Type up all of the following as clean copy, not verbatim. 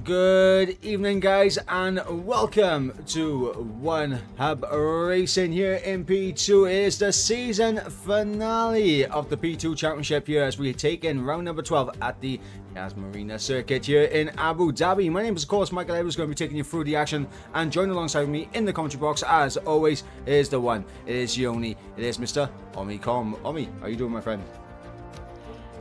Good evening, guys, and welcome to One Hub Racing here in P2. It is the season finale of the P2 Championship here as we take in round number 12 at the Yas Marina circuit here in Abu Dhabi. My name is, of course, Michael. I was going to be taking you through the action, and joined alongside me in the commentary box, as always, is the one. It is Yoni. It is Mr. Omicom. Omi, how you doing, my friend?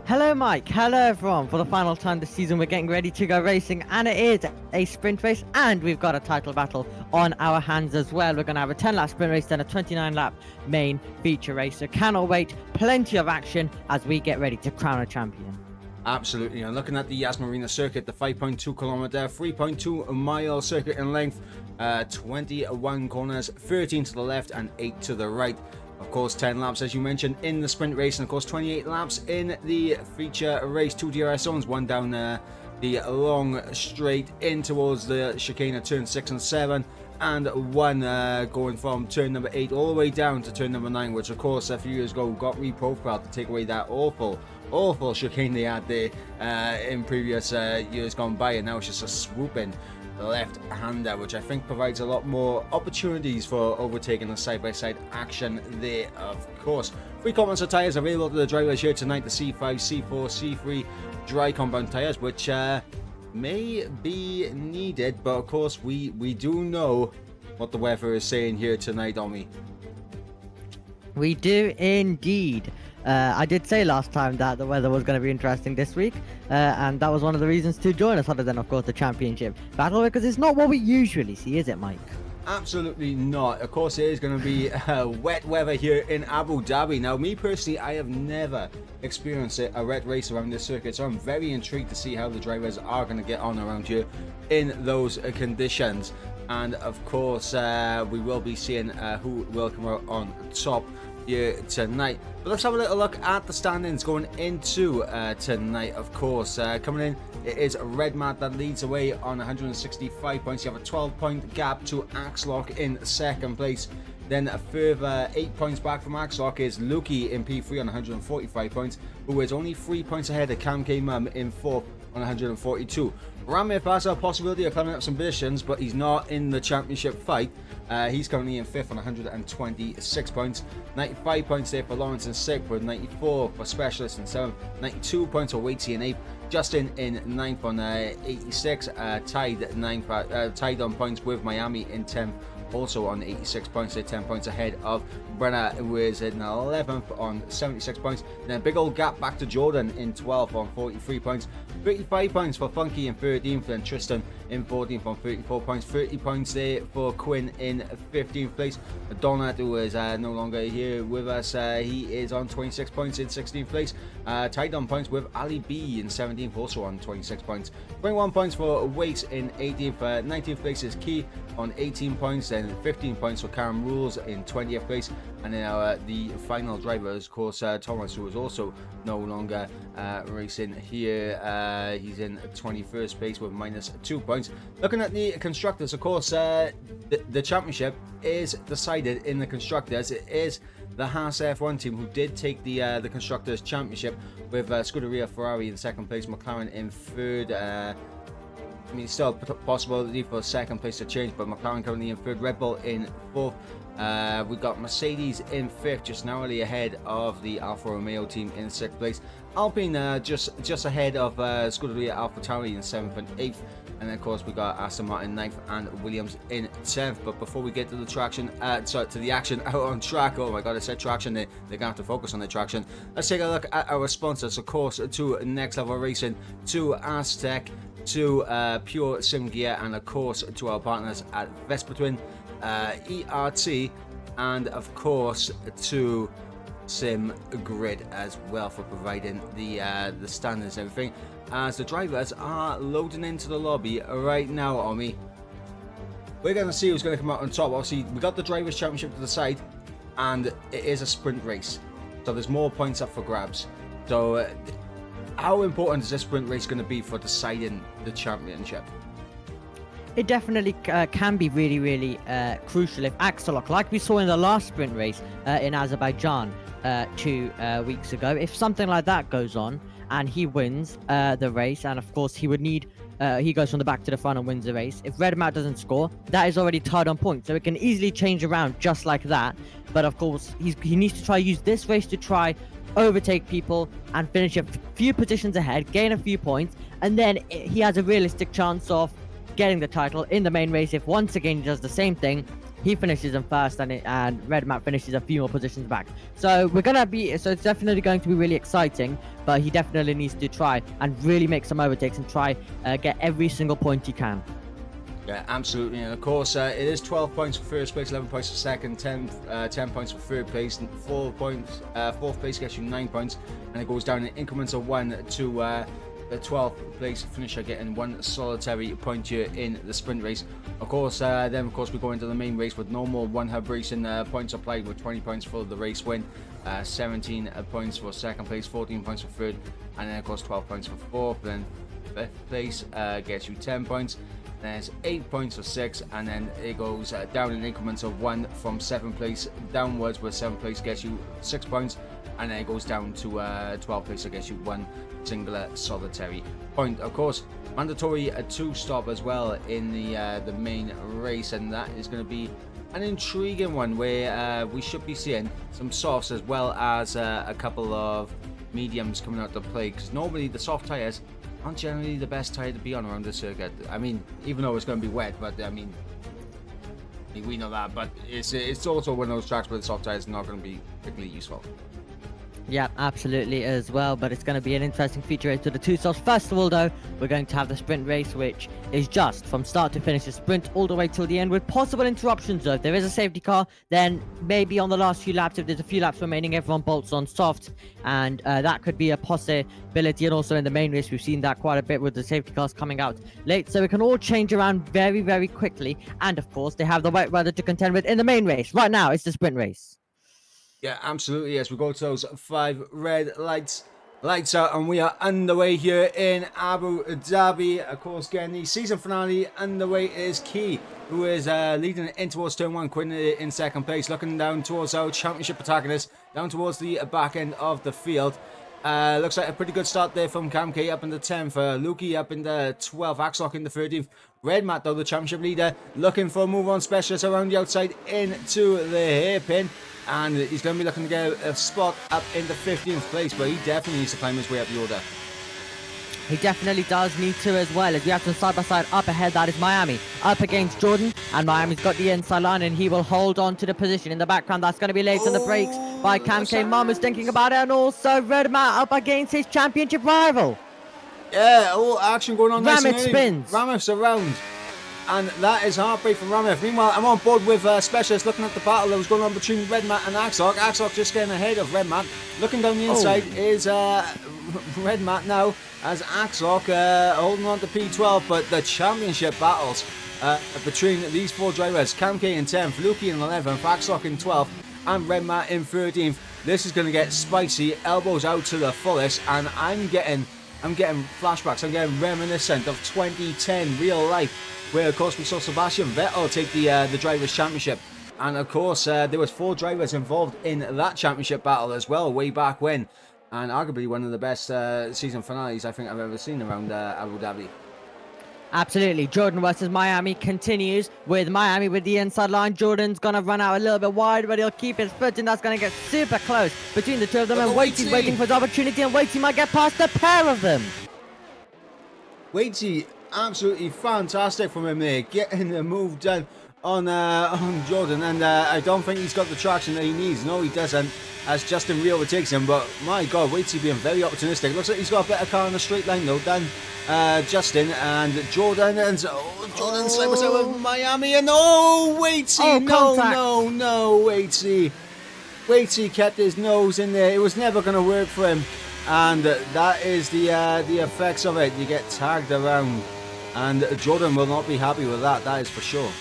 Hello Mike, hello everyone. For the final time this season we're getting ready to go racing, and it is a sprint race, and we've got a title battle on our hands as well. We're going to have a 10 lap sprint race, then a 29 lap main feature race, so cannot wait. Plenty of action as we get ready to crown a champion. Absolutely, and looking at the Yas Marina circuit, the 5.2 kilometer, 3.2 mile circuit in length, 21 corners, 13 to the left and 8 to the right. Of course, 10 laps, as you mentioned, in the sprint race, and of course 28 laps in the feature race. 2 DRS zones, one down the long straight in towards the chicane at turn 6 and 7, and one going from turn number 8 all the way down to turn number 9, which of course a few years ago got reprofiled to take away that awful chicane they had there in previous years gone by, and now it's just a swooping left-hander, which I think provides a lot more opportunities for overtaking the side-by-side action there. Of course, free compounds of tyres available to the drivers here tonight, the C5, C4, C3 dry compound tyres, which may be needed, but of course we do know what the weather is saying here tonight, Omi. We do indeed. I did say last time that the weather was going to be interesting this week, and that was one of the reasons to join us, other than, of course, the championship battle, because it's not what we usually see, is it, Mike? Absolutely not. Of course, it is going to be wet weather here in Abu Dhabi. Now, me personally, I have never experienced a wet race around this circuit, so I'm very intrigued to see how the drivers are going to get on around here in those conditions. And of course, we will be seeing who will come out on top here tonight. But let's have a little look at the standings going into tonight. Of course, coming in, it is Red Mat that leads away on 165 points. You have a 12-point gap to Axlock in second place. Then a further 8 points back from Axlock is Luki in P3 on 145 points, who is only 3 points ahead of Cam K Mum in fourth on 142. Ramif has a possibility of climbing up some positions, but he's not in the championship fight. He's currently in 5th on 126 points. 95 points there for Lawrence in 6th, with 94 for Specialist in 7th. 92 points for Waitsy in 8th. Justin in 9th on 86. Tied on points with Miami in 10th. Also on 86 points, they're 10 points ahead of Brenner, who is in 11th on 76 points. And then a big old gap back to Jordan in 12th on 43 points. 35 points for Funky in 13th, and Tristan in 14th on 34 points. 30 points there for Quinn in 15th place. Donut, who is no longer here with us, he is on 26 points in 16th place. Tied on points with Ali B in 17th, also on 26 points. 21 points for Waits in 18th. 19th place is Key on 18 points. Then 15 points for Karen Rules in 20th place. And then the final driver is, of course, Thomas, who is also no longer racing here. He's in 21st place with -2 points. Looking at the constructors, of course, the championship is decided in the constructors. It is the Haas F1 team who did take the constructors championship, with Scuderia Ferrari in second place, McLaren in third. I mean, still a possibility for second place to change, but McLaren currently in third, Red Bull in fourth. We've got Mercedes in fifth, just narrowly ahead of the Alfa Romeo team in sixth place. Alpine just ahead of Scuderia AlphaTauri in seventh and eighth. And then, of course, we got Aston Martin ninth and Williams in 10th. But before we get to the traction, to the action out on track, oh my god, I said traction, they're going to have to focus on the traction. Let's take a look at our sponsors, of course, to Next Level Racing, to Aztec, to Pure Sim Gear, and of course to our partners at Vespa Twin, ERT, and of course to Sim Grid as well for providing the standards and everything. As the drivers are loading into the lobby right now, Omi, we're going to see who's going to come out on top. Obviously, we got the Drivers' Championship to the side, and it is a sprint race, so there's more points up for grabs. So how important is this sprint race going to be for deciding the championship? It definitely can be really, really crucial if Axelok, like we saw in the last sprint race in Azerbaijan 2 weeks ago, if something like that goes on and he wins the race, and of course he would need, he goes from the back to the front and wins the race. If Red Mat doesn't score, that is already tied on points, so it can easily change around just like that. But of course, he needs to try use this race to try overtake people and finish a few positions ahead, gain a few points, and then he has a realistic chance of getting the title in the main race. If once again he does the same thing, he finishes in first and Red Mat finishes a few more positions back. So it's definitely going to be really exciting, but he definitely needs to try and really make some overtakes and try get every single point he can. Yeah, absolutely. And of course, it is 12 points for first place, 11 points for second, 10 points for third place, and 4 points. Fourth place gets you 9 points, and it goes down in increments of 1 to the 12th place finisher getting 1 solitary point here in the sprint race. Of course, then we go into the main race with normal one hub racing points applied, with 20 points for the race win, 17 points for second place, 14 points for third, and then of course 12 points for fourth. Then fifth place gets you 10 points. There's 8 points for 6, and then it goes down in increments of 1 from 7th place downwards, where 7th place gets you 6 points, and then it goes down to 12th place, so gets you 1 singular solitary point. Of course, mandatory 2-stop as well in the main race, and that is going to be an intriguing one where we should be seeing some softs as well as a couple of mediums coming out to play, because normally the soft tyres aren't generally the best tire to be on around the circuit. I mean, even though it's going to be wet, but I mean we know that, but it's also one of those tracks where the soft tires are not going to be particularly useful. Yeah, absolutely as well. But it's going to be an interesting feature race to the two stops. First of all, though, we're going to have the sprint race, which is just from start to finish, a sprint all the way till the end with possible interruptions. Though if there is a safety car, then maybe on the last few laps, if there's a few laps remaining, everyone bolts on soft, and that could be a possibility. And also in the main race, we've seen that quite a bit with the safety cars coming out late, so we can all change around very, very quickly. And of course, they have the wet weather to contend with in the main race. Right now, it's the sprint race. Yeah, absolutely. As we go to those 5 red lights out, and we are underway here in Abu Dhabi. Of course, getting the season finale underway is Key, who is leading in towards turn 1, Quinn in second place, looking down towards our championship protagonist, down towards the back end of the field. Looks like a pretty good start there from Cam K up in the 10th, Lukey up in the 12th, Axlock in the 13th. Red Matt, though, the championship leader, looking for a move on specialist around the outside into the hairpin. And he's going to be looking to get a spot up in the 15th place, but he definitely needs to climb his way up the order. He definitely does need to as well, as we have to side by side. Up ahead, that is Miami up against Jordan, and Miami's got the inside line, and he will hold on to the position. In the background, that's going to be late on the brakes by Cam K. Mama's thinking about it, and also Red Matt up against his championship rival. Yeah, all action going on. Ramit spins. Ramith's around. And that is heartbreak from Ramith. Meanwhile, I'm on board with Specialist looking at the battle that was going on between Red Matt and Axlock. Axlock just getting ahead of Red Matt. Looking down the inside is Red Matt now, as Axlock holding on to P12. But the championship battles between these 4 drivers, Cam K in 10th, Lukey in 11th, Axlock in 12th, and Red Matt in 13th. This is going to get spicy, elbows out to the fullest, and I'm getting flashbacks. I'm getting reminiscent of 2010 real life, where of course we saw Sebastian Vettel take the drivers' championship, and of course there was 4 drivers involved in that championship battle as well, way back when, and arguably one of the best season finales I think I've ever seen around Abu Dhabi. Absolutely. Jordan versus Miami continues, with Miami with the inside line. Jordan's going to run out a little bit wide, but he'll keep his foot, and that's going to get super close between the two of them. And Waitsy's waiting for his opportunity, and Waitsy might get past the pair of them. Waitsy, absolutely fantastic from him there, getting the move done on Jordan, and I don't think he's got the traction that he needs. No, he doesn't, as Justin Rio overtakes him. But my God, Waitsy being very opportunistic. Looks like he's got a better car on the straight line though than Justin and Jordan, and Jordan side by side with Miami, and Waitsy, no, Waitsy kept his nose in there. It was never going to work for him, and that is the effects of it. You get tagged around, and Jordan will not be happy with that. That is for sure.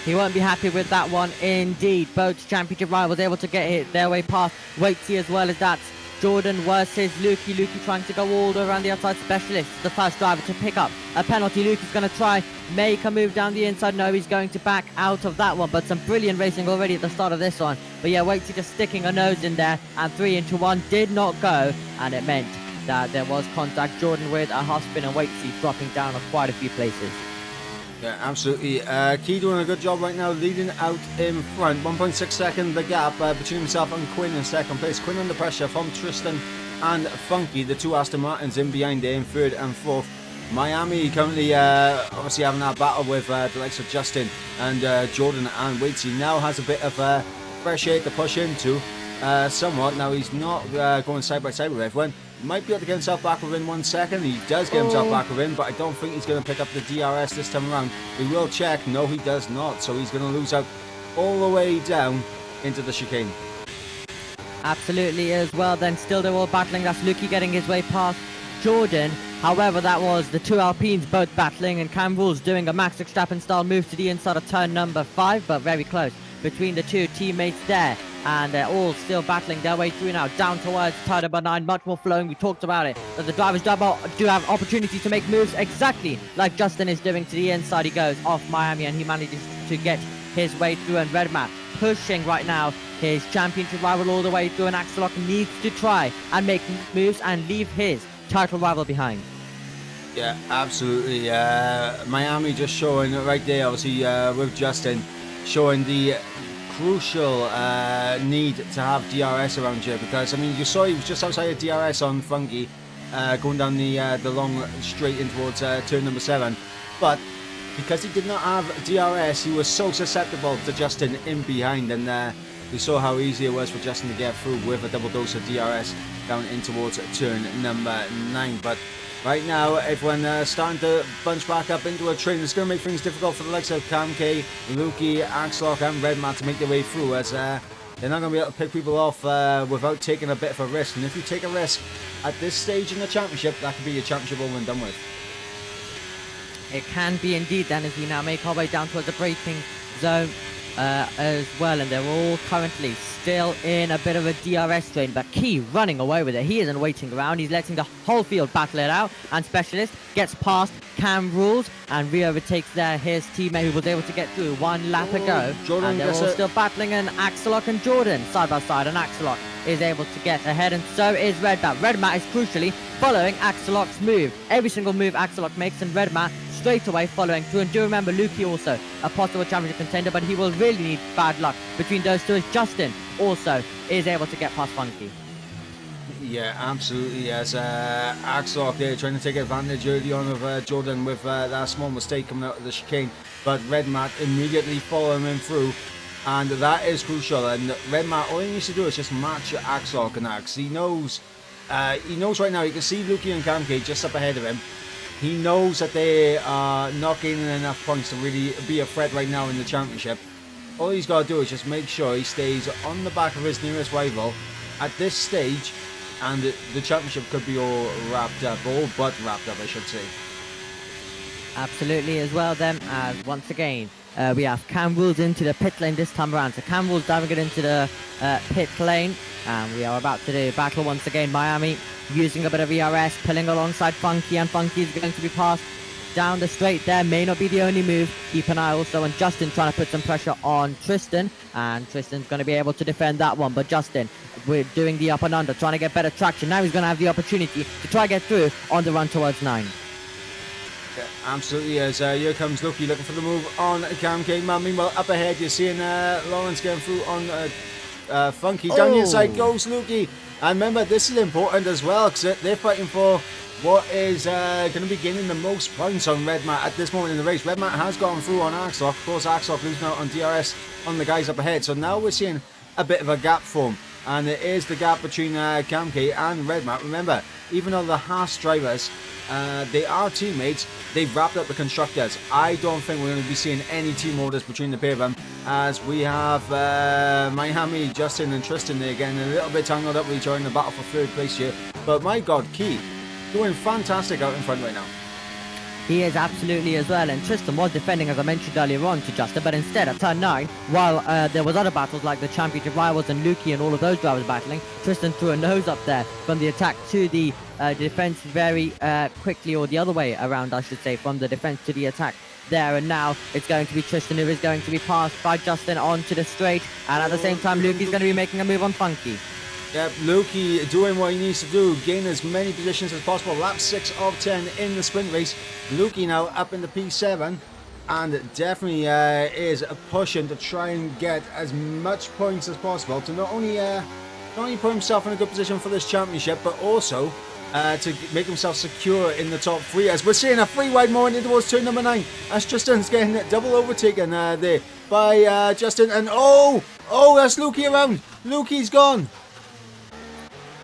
He won't be happy with that one indeed. Both championship rivals able to get their way past Waitsy, as well as that. Jordan versus Lukey. Lukey trying to go all the way around the outside. Specialist, the first driver to pick up a penalty. Lukey's going to try make a move down the inside. No, he's going to back out of that one, but some brilliant racing already at the start of this one. But yeah, Waitsy just sticking a nose in there, and 3 into 1 did not go, and it meant that there was contact. Jordan with a half spin, and Waitsy dropping down on quite a few places. Yeah, absolutely. Key doing a good job right now, leading out in front. 1.6 second the gap between himself and Quinn in second place. Quinn under pressure from Tristan and Funky, the 2 Aston Martins in behind there in 3rd and 4th. Miami currently obviously having that battle with the likes of Justin and Jordan, and Waitsy now has a bit of fresh air to push into somewhat. Now he's not going side by side with everyone. Might be able to get himself back within 1 second. He does get himself back within, but I don't think he's going to pick up the DRS this time around. We will check. No, he does not. So he's going to lose out all the way down into the chicane. Absolutely as well. Then still they're all battling. That's Lukey getting his way past Jordan. However, that was the 2 Alpines both battling, and Cam Rules doing a Max Verstappen style move to the inside of turn number 5, but very close between the 2 teammates there. And they're all still battling their way through now, down towards turn number 9, much more flowing. We talked about it, that the drivers do have opportunities to make moves exactly like Justin is doing. To the inside he goes off Miami, and he manages to get his way through. And Red Matt pushing right now his championship rival all the way through, and Axlock needs to try and make moves and leave his title rival behind. Yeah, absolutely. Miami just showing right there, obviously with Justin, showing the crucial need to have DRS around here, because I mean you saw he was just outside of DRS on Funky going down the long straight in towards turn number 7, but because he did not have DRS he was so susceptible to Justin in behind, and we saw how easy it was for Justin to get through with a double dose of DRS down in towards turn number 9. But right now, everyone starting to bunch back up into a train. It's going to make things difficult for the likes of Cam K, Lukey, Axlock and Redmat to make their way through, as they're not going to be able to pick people off without taking a bit of a risk. And if you take a risk at this stage in the championship, that could be your championship over and done with. It can be indeed then, as we now make our way down towards the braking zone as well, and they're all currently still in a bit of a DRS strain, but Key running away with it. He isn't waiting around, he's letting the whole field battle it out, and Specialist gets past Cam Rules and re-overtakes there his teammate who was able to get through. One lap ago, Jordan, and they're all still battling, and Axelock and Jordan side by side, and Axelock is able to get ahead, and so is Redmat. Redmat is crucially following Axelock's move. Every single move Axelock makes, and Redmat straight away following through. And do remember, Lukey also a possible championship contender, but he will really need bad luck between those two, as Justin also is able to get past Funky. Yeah, absolutely. Yes, Axlock there trying to take advantage early on of Jordan with that small mistake coming out of the chicane, but Redmat immediately following him through, and that is crucial. And Redmat, all he needs to do is just match Axlock and Axe. He knows right now. You can see Lukey and Camke just up ahead of him. He knows that they are not gaining enough points to really be a threat right now in the championship. All he's got to do is just make sure he stays on the back of his nearest rival at this stage, and the championship could be all wrapped up, all but wrapped up, I should say. Absolutely as well then, as once again we have Cam Rules into the pit lane this time around. So Cam Rules diving it into the pit lane, and we are about to do battle once again. Miami using a bit of ERS, pulling alongside Funky, and Funky is going to be passed down the straight there. May not be the only move. Keep an eye also on Justin trying to put some pressure on Tristan, and Tristan's going to be able to defend that one. But Justin, we're doing the up and under, trying to get better traction. Now he's going to have the opportunity to try get through on the run towards 9. Yeah, absolutely. As here comes Lucky looking for the move on Cam K. Meanwhile, up ahead you're seeing Lawrence getting through on Funky. Down the inside goes Lucky. And remember, this is important as well, because they're fighting for what is going to be gaining the most points on Redmat at this moment in the race. Redmat has gone through on Axlock. Of course, Axlock losing out on DRS on the guys up ahead. So now we're seeing a bit of a gap form. And it is the gap between Camke and Redmat. Remember, even though the Haas drivers, they are teammates, they've wrapped up the constructors. I don't think we're going to be seeing any team orders between the pair of them, as we have Miami, Justin and Tristan there again, a little bit tangled up with each other in the battle for third place here. But my God, Key doing fantastic out in front right now. He is absolutely as well, and Tristan was defending, as I mentioned earlier on, to Justin, but instead at turn 9, while there was other battles like the championship rivals and Lukey and all of those drivers battling, Tristan threw a nose up there from the attack to the defense very quickly, or the other way around I should say, from the defense to the attack there. And now it's going to be Tristan who is going to be passed by Justin onto the straight, and at the same time Lukey's going to be making a move on Funky. Yep, Lukey doing what he needs to do, gain as many positions as possible. Lap 6 of 10 in the sprint race. Lukey now up in the P7, and definitely is pushing to try and get as much points as possible to not only put himself in a good position for this championship, but also to make himself secure in the top 3. As we're seeing a 3 wide moment in towards turn number 9, as Tristan's getting double overtaken there by Justin, and oh, that's Lukey around. Lukey's gone.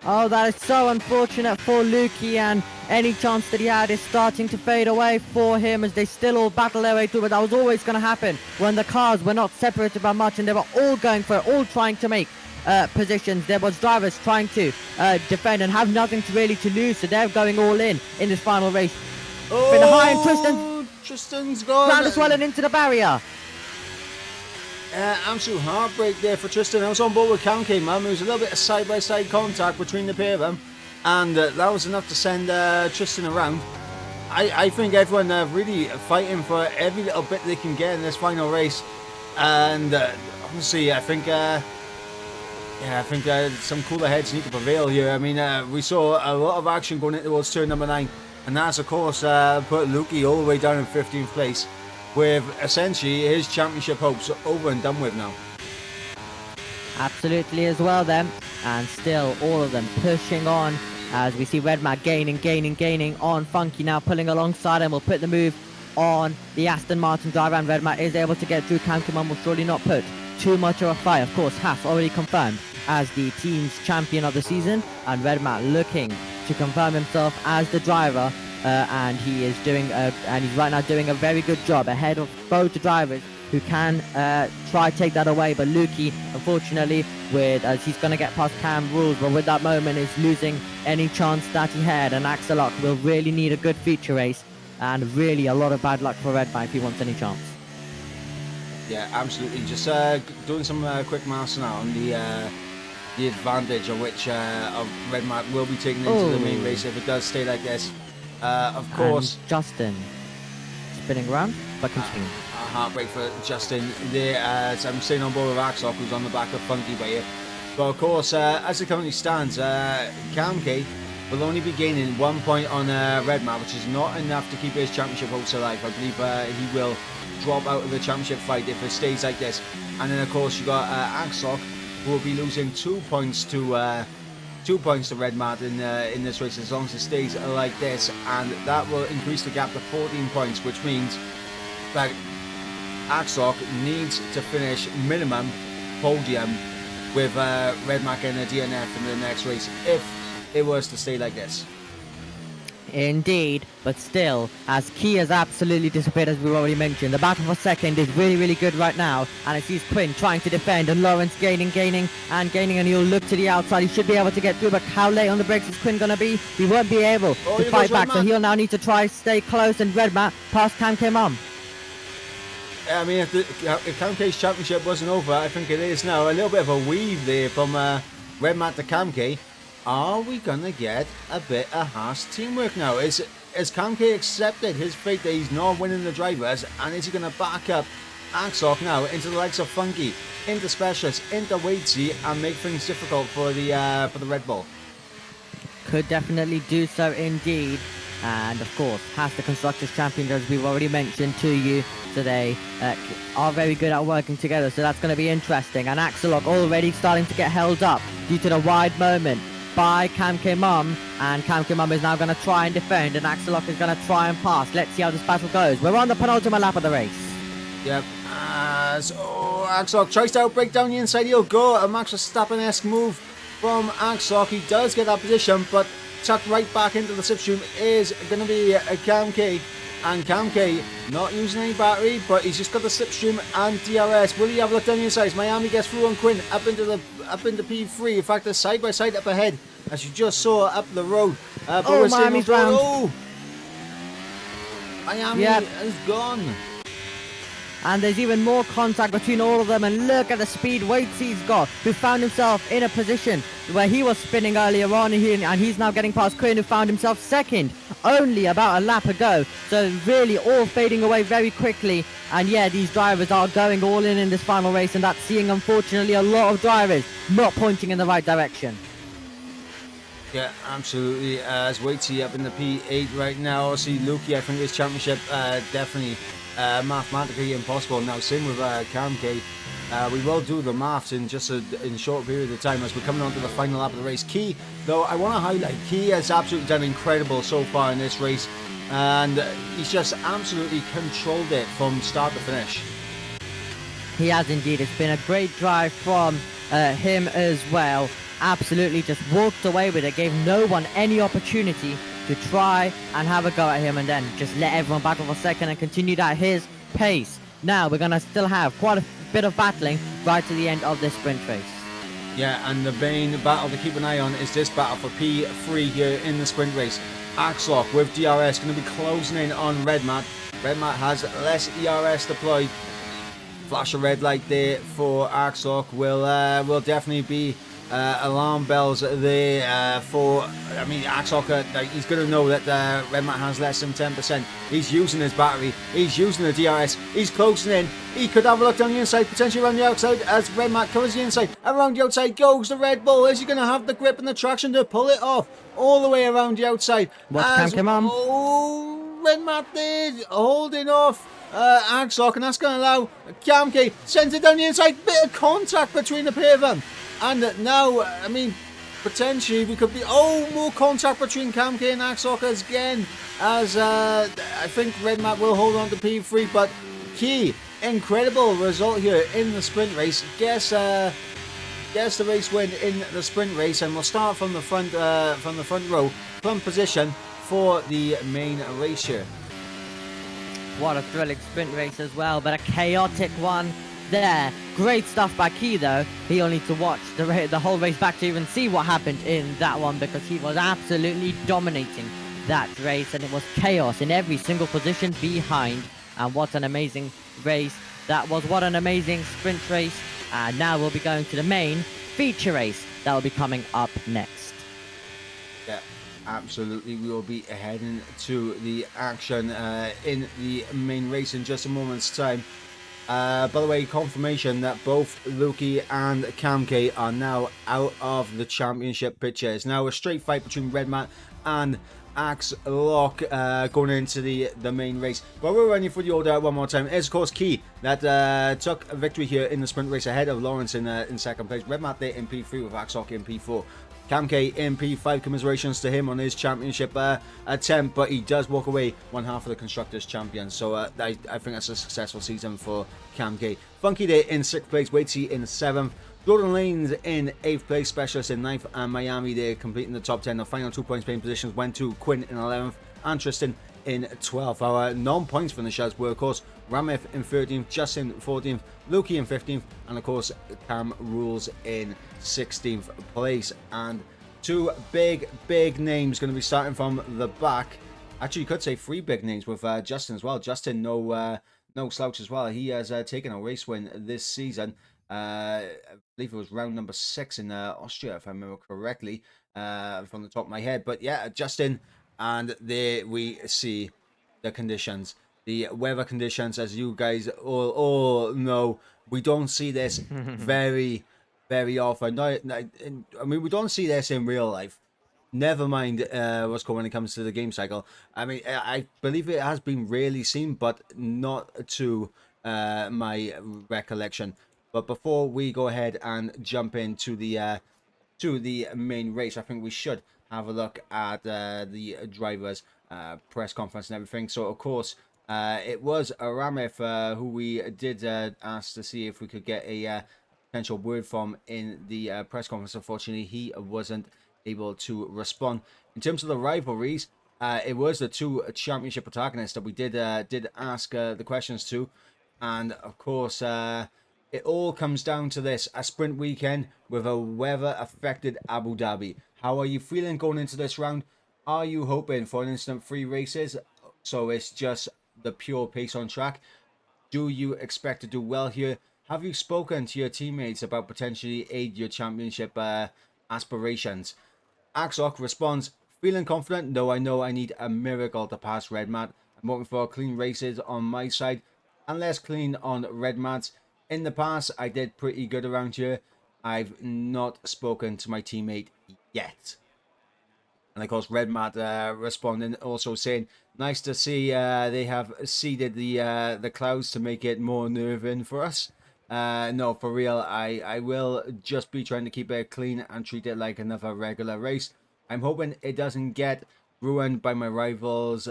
Oh, that is so unfortunate for Lukey, and any chance that he had is starting to fade away for him, as they still all battle their way through. But that was always going to happen when the cars were not separated by much, and they were all going for it, all trying to make positions. There was drivers trying to defend and have nothing really to lose, so they're going all in this final race. Been high, and Tristan's gone. Round as well and into the barrier. Absolute heartbreak there for Tristan. I was on board with Camke, man. There was a little bit of side-by-side contact between the pair of them, and that was enough to send Tristan around. I think everyone really fighting for every little bit they can get in this final race, and honestly, I think some cooler heads need to prevail here. I mean, we saw a lot of action going into towards turn number 9, and that's of course put Lukey all the way down in 15th place, with essentially his championship hopes over and done with now. Absolutely as well then, and still all of them pushing on, as we see Redmat gaining on Funky, now pulling alongside him. Will put the move on the Aston Martin driver, and Redmat is able to get through. Countryman will surely not put too much of a fight. Of course, Haas already confirmed as the team's champion of the season, and Red Matt looking to confirm himself as the driver, and he's right now doing a very good job ahead of both drivers who can try to take that away. But Lukey, unfortunately, as he's going to get past Cam Rules, but with that moment is losing any chance that he had, and Axel will really need a good feature race, and really a lot of bad luck for Red Matt if he wants any chance. Yeah, absolutely. Just doing some quick maths now on the advantage of which of Red Matt will be taken into the main race if it does stay like this. Of course, and Justin spinning around, but continue. Heartbreak for Justin there, as I'm staying on board with Axel, who's on the back of Funky by here. But of course, as it currently stands, Cam K will only be gaining 1 point on Red Matt, which is not enough to keep his championship hopes alive. I believe he will drop out of the championship fight if it stays like this. And then of course you got Axel, who will be losing 2 points to Red Matt in this race as long as it stays like this, and that will increase the gap to 14 points, which means that Axel needs to finish minimum podium with Red Matt getting a DNF in the next race if it was to stay like this. Indeed, but still, as Key has absolutely disappeared, as we've already mentioned, the battle for second is really, really good right now, and it sees Quinn trying to defend, and Lawrence gaining, and he'll look to the outside. He should be able to get through, but how late on the brakes is Quinn going to be? He won't be able to fight back, so he'll now need to try stay close, and Red Matt past Cam came on. I mean, if Cam K's championship wasn't over, I think it is now. A little bit of a weave there from Red Matt to Cam K. Are we going to get a bit of Haas teamwork now? Is Cam K accepted his fate that he's not winning the drivers, and is he going to back up Axel now into the likes of Funky, into Specialist, into Waitsy, and make things difficult for the Red Bull? Could definitely do so indeed. And of course, Haas, the Constructors Champions, as we've already mentioned to you today, are very good at working together, so that's going to be interesting. And Axel already starting to get held up due to the wide moment by Cam K-Mum, and Cam K-Mum is now going to try and defend, and Axel is going to try and pass. Let's see how this battle goes. We're on the penultimate lap of the race. Yep. So Axel tries to outbrake down the inside. He'll go a Max Verstappen-esque move from Axel. He does get that position, but tucked right back into the slipstream is going to be Cam K. And Cam K not using any battery, but he's just got the slipstream and DRS. Will he have a look down the inside? Miami gets through on Quinn up into P3. In fact, they're side by side up ahead, as you just saw up the road. Miami's round. Oh, Miami is gone. And there's even more contact between all of them, and look at the speed Waitsy's got, who found himself in a position where he was spinning earlier on, and he's now getting past Quinn, who found himself second only about a lap ago. So really all fading away very quickly, and yeah, these drivers are going all in this final race, and that's seeing unfortunately a lot of drivers not pointing in the right direction. Yeah, absolutely. As Waitsy up in the P8 right now. See Lukey, I think his championship definitely mathematically impossible. Now same with Cam K. We will do the maths in just in a short period of time as we're coming on to the final lap of the race. Key, though, I want to highlight, Key has absolutely done incredible so far in this race, and he's just absolutely controlled it from start to finish. He has indeed. It's been a great drive from him as well. Absolutely just walked away with it, gave no one any opportunity to try and have a go at him, and then just let everyone battle for second and continued at his pace. Now we're going to still have quite a bit of battling right to the end of this sprint race. Yeah, and the main battle to keep an eye on is this battle for P3 here in the sprint race. Axel with DRS going to be closing in on Red Matt. Red Matt has less ERS deployed. Flash a red light there for Axel will definitely be alarm bells there for, I mean, Axel, he's going to know that Red Matt has less than 10%. He's using his battery, he's using the DRS, he's closing in. He could have a look down the inside, potentially around the outside, as Red Matt covers the inside. Around the outside goes the Red Bull. Is he going to have the grip and the traction to pull it off all the way around the outside? Come on. Oh, Red Matt there holding off Axel, and that's going to allow Cam K sends it down the inside. Bit of contact between the pair of them. And now, I mean, potentially we could be, more contact between Cam K and Axel again, as I think Red Matt will hold on to P3, but Key incredible result here in the sprint race. Guess the race win in the sprint race, and we'll start from the front row, front position for the main race here. What a thrilling sprint race as well, but a chaotic one there. Great stuff by Key though. He'll need to watch the whole race back to even see what happened in that one, because he was absolutely dominating that race, and it was chaos in every single position behind. And what an amazing race that was. What an amazing sprint race. And now we'll be going to the main feature race that will be coming up next. Yeah, absolutely. We will be heading to the action in the main race in just a moment's time. By the way, confirmation that both Luki and Camke are now out of the championship picture. It's now a straight fight between Redmat and Axe Lock going into the main race. But we're running for the order one more time. It's of course Key that took a victory here in the sprint race ahead of Lawrence in second place. Redmat there in P3 with Axe Lock in P4. Camke in P5, commiserations to him on his championship attempt, but he does walk away one half of the Constructors champion, so I think that's a successful season for Camke. Funky there in 6th place, Waitsy in 7th, Jordan Lanes in 8th place, Specialist in 9th, and Miami there completing the top 10. The final 2 points paying positions went to Quinn in 11th and Tristan in 12th. Our non-points finishers were of course Ramith in 13th, Justin 14th, Luki in 15th, and of course Cam Rules in 16th place. And two big names going to be starting from the back. Actually, you could say 3 big names with Justin as well. Justin, no slouch as well. He has taken a race win this season. I believe it was round number 6 in Austria, if I remember correctly, from the top of my head. But yeah, Justin, and there we see the conditions. The weather conditions, as you guys all know, we don't see this very often. I mean, we don't see this in real life. Never mind what's going when it comes to the game cycle. I mean, I believe it has been rarely seen, but not to my recollection. But before we go ahead and jump into the main race, I think we should have a look at the drivers' press conference and everything. So, of course, it was Ramif who we did ask to see if we could get a potential word from in the press conference. Unfortunately, he wasn't able to respond. In terms of the rivalries, it was the 2 championship protagonists that we did ask the questions to. And, of course, it all comes down to this: a sprint weekend with a weather-affected Abu Dhabi. How are you feeling going into this round? Are you hoping for an instant 3 races, so it's just the pure pace on track? Do you expect to do well here? Have you spoken to your teammates about potentially aid your championship aspirations? Axlock responds, feeling confident, though I know I need a miracle to pass Redmat. I'm hoping for clean races on my side and less clean on Redmat's. In the past, I did pretty good around here. I've not spoken to my teammate yet. And of course, Redmat responding, also saying, nice to see they have seeded the clouds to make it more nerve-in for us. No, for real, I will just be trying to keep it clean and treat it like another regular race. I'm hoping it doesn't get ruined by my rivals'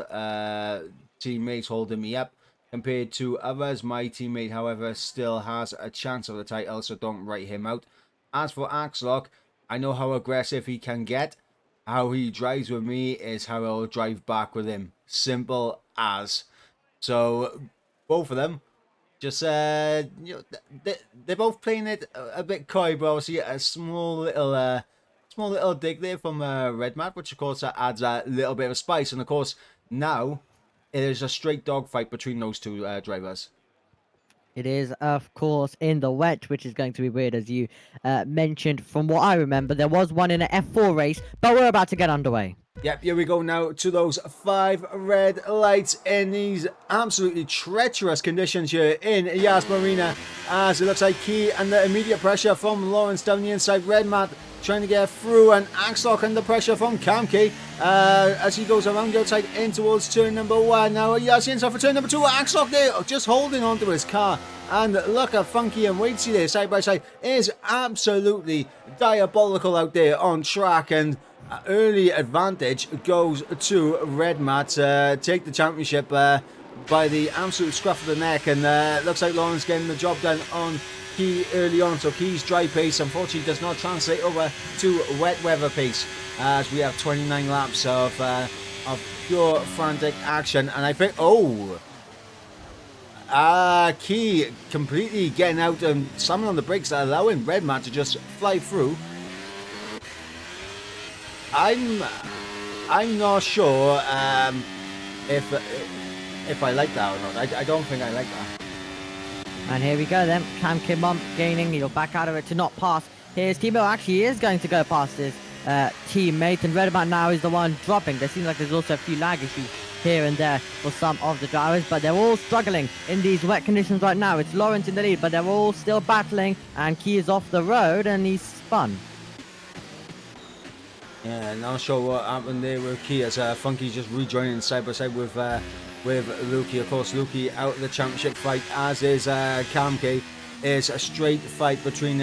teammates holding me up. Compared to others, my teammate, however, still has a chance of the title, so don't write him out. As for Axlock, I know how aggressive he can get. How he drives with me is how I'll drive back with him. Simple as. So, both of them, just, they're both playing it a bit coy, but obviously a small little dig there from Redmat, which of course adds a little bit of spice. And of course, now it is a straight dogfight between those 2 drivers. It is, of course, in the wet, which is going to be weird, as you mentioned. From what I remember, there was one in an F4 race, but we're about to get underway. Yep, here we go now to those 5 red lights in these absolutely treacherous conditions here in Yas Marina, as it looks like Key and the immediate pressure from Lawrence down the inside. Redmat trying to get through, and Axlock under pressure from Camke as he goes around the outside in towards turn number 1. Now Yas inside for turn number 2. Axlock there just holding onto his car, and look at Funky and Waitsy there side by side. It is absolutely diabolical out there on track, and early advantage goes to Redmat. Take the championship by the absolute scruff of the neck, and looks like Lawrence getting the job done on Key early on. So Key's dry pace unfortunately does not translate over to wet weather pace, as we have 29 laps of pure frantic action. And I think, Key completely getting out and slamming on the brakes, allowing Red Matt to just fly through. I'm not sure if I like that or not. I don't think I like that. And here we go then. Cam Kim gaining. He'll back out of it to not pass. Here's Timo. Actually, he is going to go past his teammate. And Redman now is the one dropping. There seems like there's also a few lag issues here and there for some of the drivers. But they're all struggling in these wet conditions right now. It's Lawrence in the lead, but they're all still battling. And Key is off the road and he's spun. Yeah, not sure what happened there with Key, as Funky's just rejoining side by side with Lukey. Of course, Lukey out of the championship fight, as is Cam K. It's a straight fight between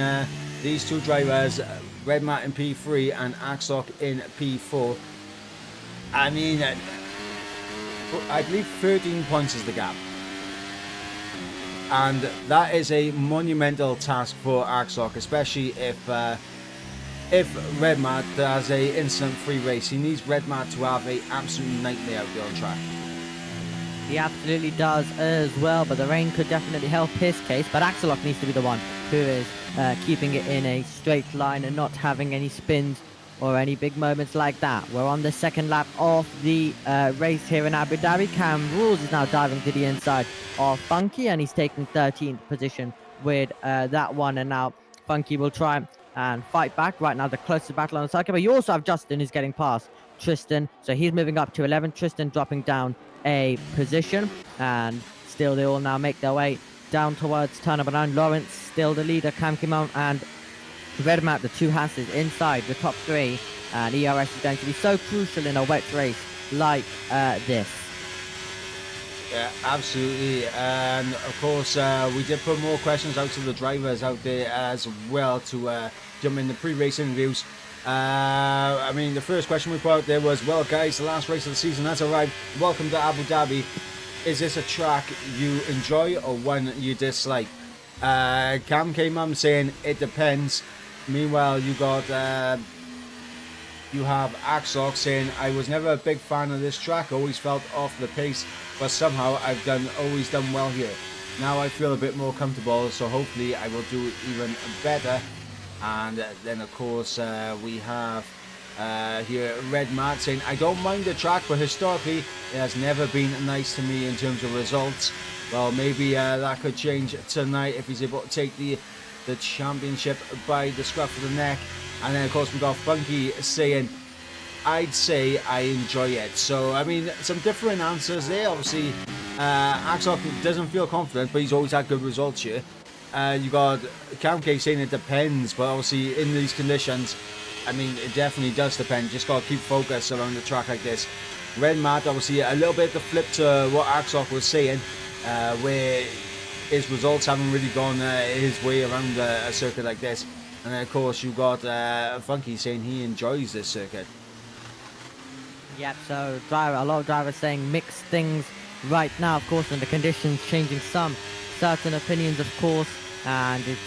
these two drivers, Red Matt in P3 and Axlock in P4. I mean, I believe 13 points is the gap. And that is a monumental task for Axlock, especially if Red Matt has a incident-free race. He needs Red Matt to have an absolute nightmare out there on track. He absolutely does as well, but the rain could definitely help his case. But Axelock needs to be the one who is keeping it in a straight line and not having any spins or any big moments like that. We're on the second lap of the race here in Abu Dhabi. Cam Rules is now diving to the inside of Funky, and he's taking 13th position with that one. And now Funky will try and fight back. Right now, the closest battle on the circuit. But you also have Justin, who's getting past Tristan, so he's moving up to 11. Tristan dropping down a position, and still they all now make their way down towards turn number 9. Lawrence still the leader. Cam Kimon and Red Map, the two Hasses inside the top 3, and ERS is going to be so crucial in a wet race like this. Yeah, absolutely. And of course, we did put more questions out to the drivers out there as well to jump in the pre-race interviews. I mean, the first question we put out there was, well guys, the last race of the season has arrived. Welcome to Abu Dhabi. Is this a track you enjoy or one you dislike? Cam came up saying it depends. Meanwhile, you got you have Axlock saying, I was never a big fan of this track, always felt off the pace, but somehow I've always done well here. Now I feel a bit more comfortable, so hopefully I will do even better. And then of course we have here Red Matt saying, I don't mind the track, but historically it has never been nice to me in terms of results. Well, maybe that could change tonight if he's able to take the championship by the scruff of the neck. And then of course we got Funky saying, I'd say I enjoy it. So I mean, some different answers there. Obviously Axel doesn't feel confident, but he's always had good results here. You got Cam K saying it depends, but obviously in these conditions, I mean, it definitely does depend. Just got to keep focus around the track like this. Red Matt, obviously a little bit the flip to what Axel was saying, where his results haven't really gone his way around a circuit like this. And then of course you got Funky saying he enjoys this circuit. Yep, so a lot of drivers saying mixed things right now, of course, and the conditions changing some certain opinions, of course, and it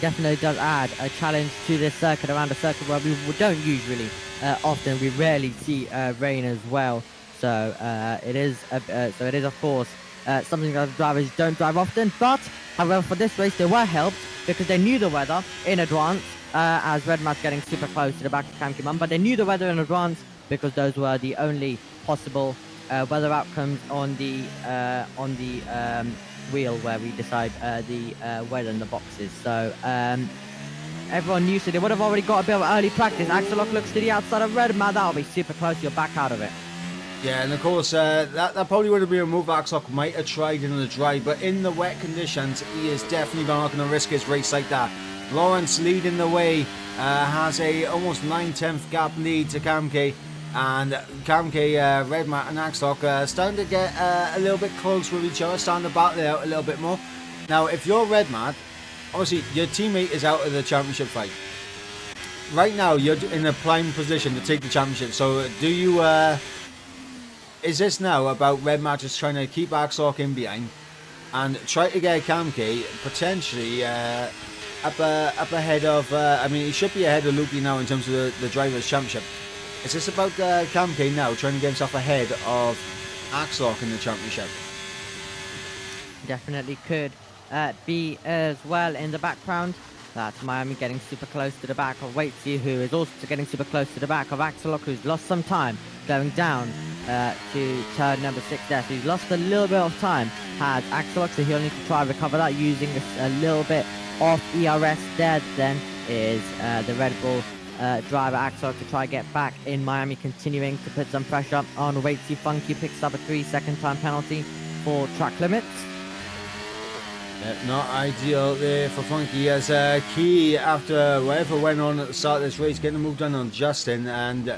definitely does add a challenge to this circuit, around a circuit where we don't usually often, we rarely see rain as well. So it is of course something that drivers don't drive often. But however, for this race they were helped because they knew the weather in advance, as Red Matt's getting super close to the back of Cam Kimon, but they knew the weather in advance because those were the only possible weather outcomes on the wheel where we decide the weather in the boxes. So everyone knew, so they would have already got a bit of early practice. Axelock looks to the outside of Red Matt. That'll be super close. You're back out of it. Yeah, and of course that probably would have been a move Axelock might have tried in the dry, but in the wet conditions he is definitely not going to risk his race like that. Lawrence leading the way, has a almost 9/10 gap lead to Cam K. And Cam K, Red Matt and Axelock starting to get a little bit close with each other, starting to battle it out a little bit more. Now, if you're Red Matt, obviously your teammate is out of the championship fight. Right now, you're in a prime position to take the championship. So, do you, is this now about Red Matt just trying to keep Axlock in behind and try to get Kamke potentially up ahead of, I mean, he should be ahead of Luki now in terms of the Drivers' Championship. Is this about Kamke now trying to get himself ahead of Axlock in the championship? Definitely could be as well in the background. That's Miami getting super close to the back of Waitsy, who is also getting super close to the back of Axlock, who's lost some time going down to turn number 6 there. So he's lost a little bit of time, has Axlock, so he'll need to try and recover that using a little bit of ERS there. Then is the Red Bull driver Axlock to try and get back in Miami, continuing to put some pressure on Waitsy. Funky picks up a 3-second time penalty for track limits. Not ideal there for Funky, as Key, after whatever went on at the start of this race, getting moved on Justin, and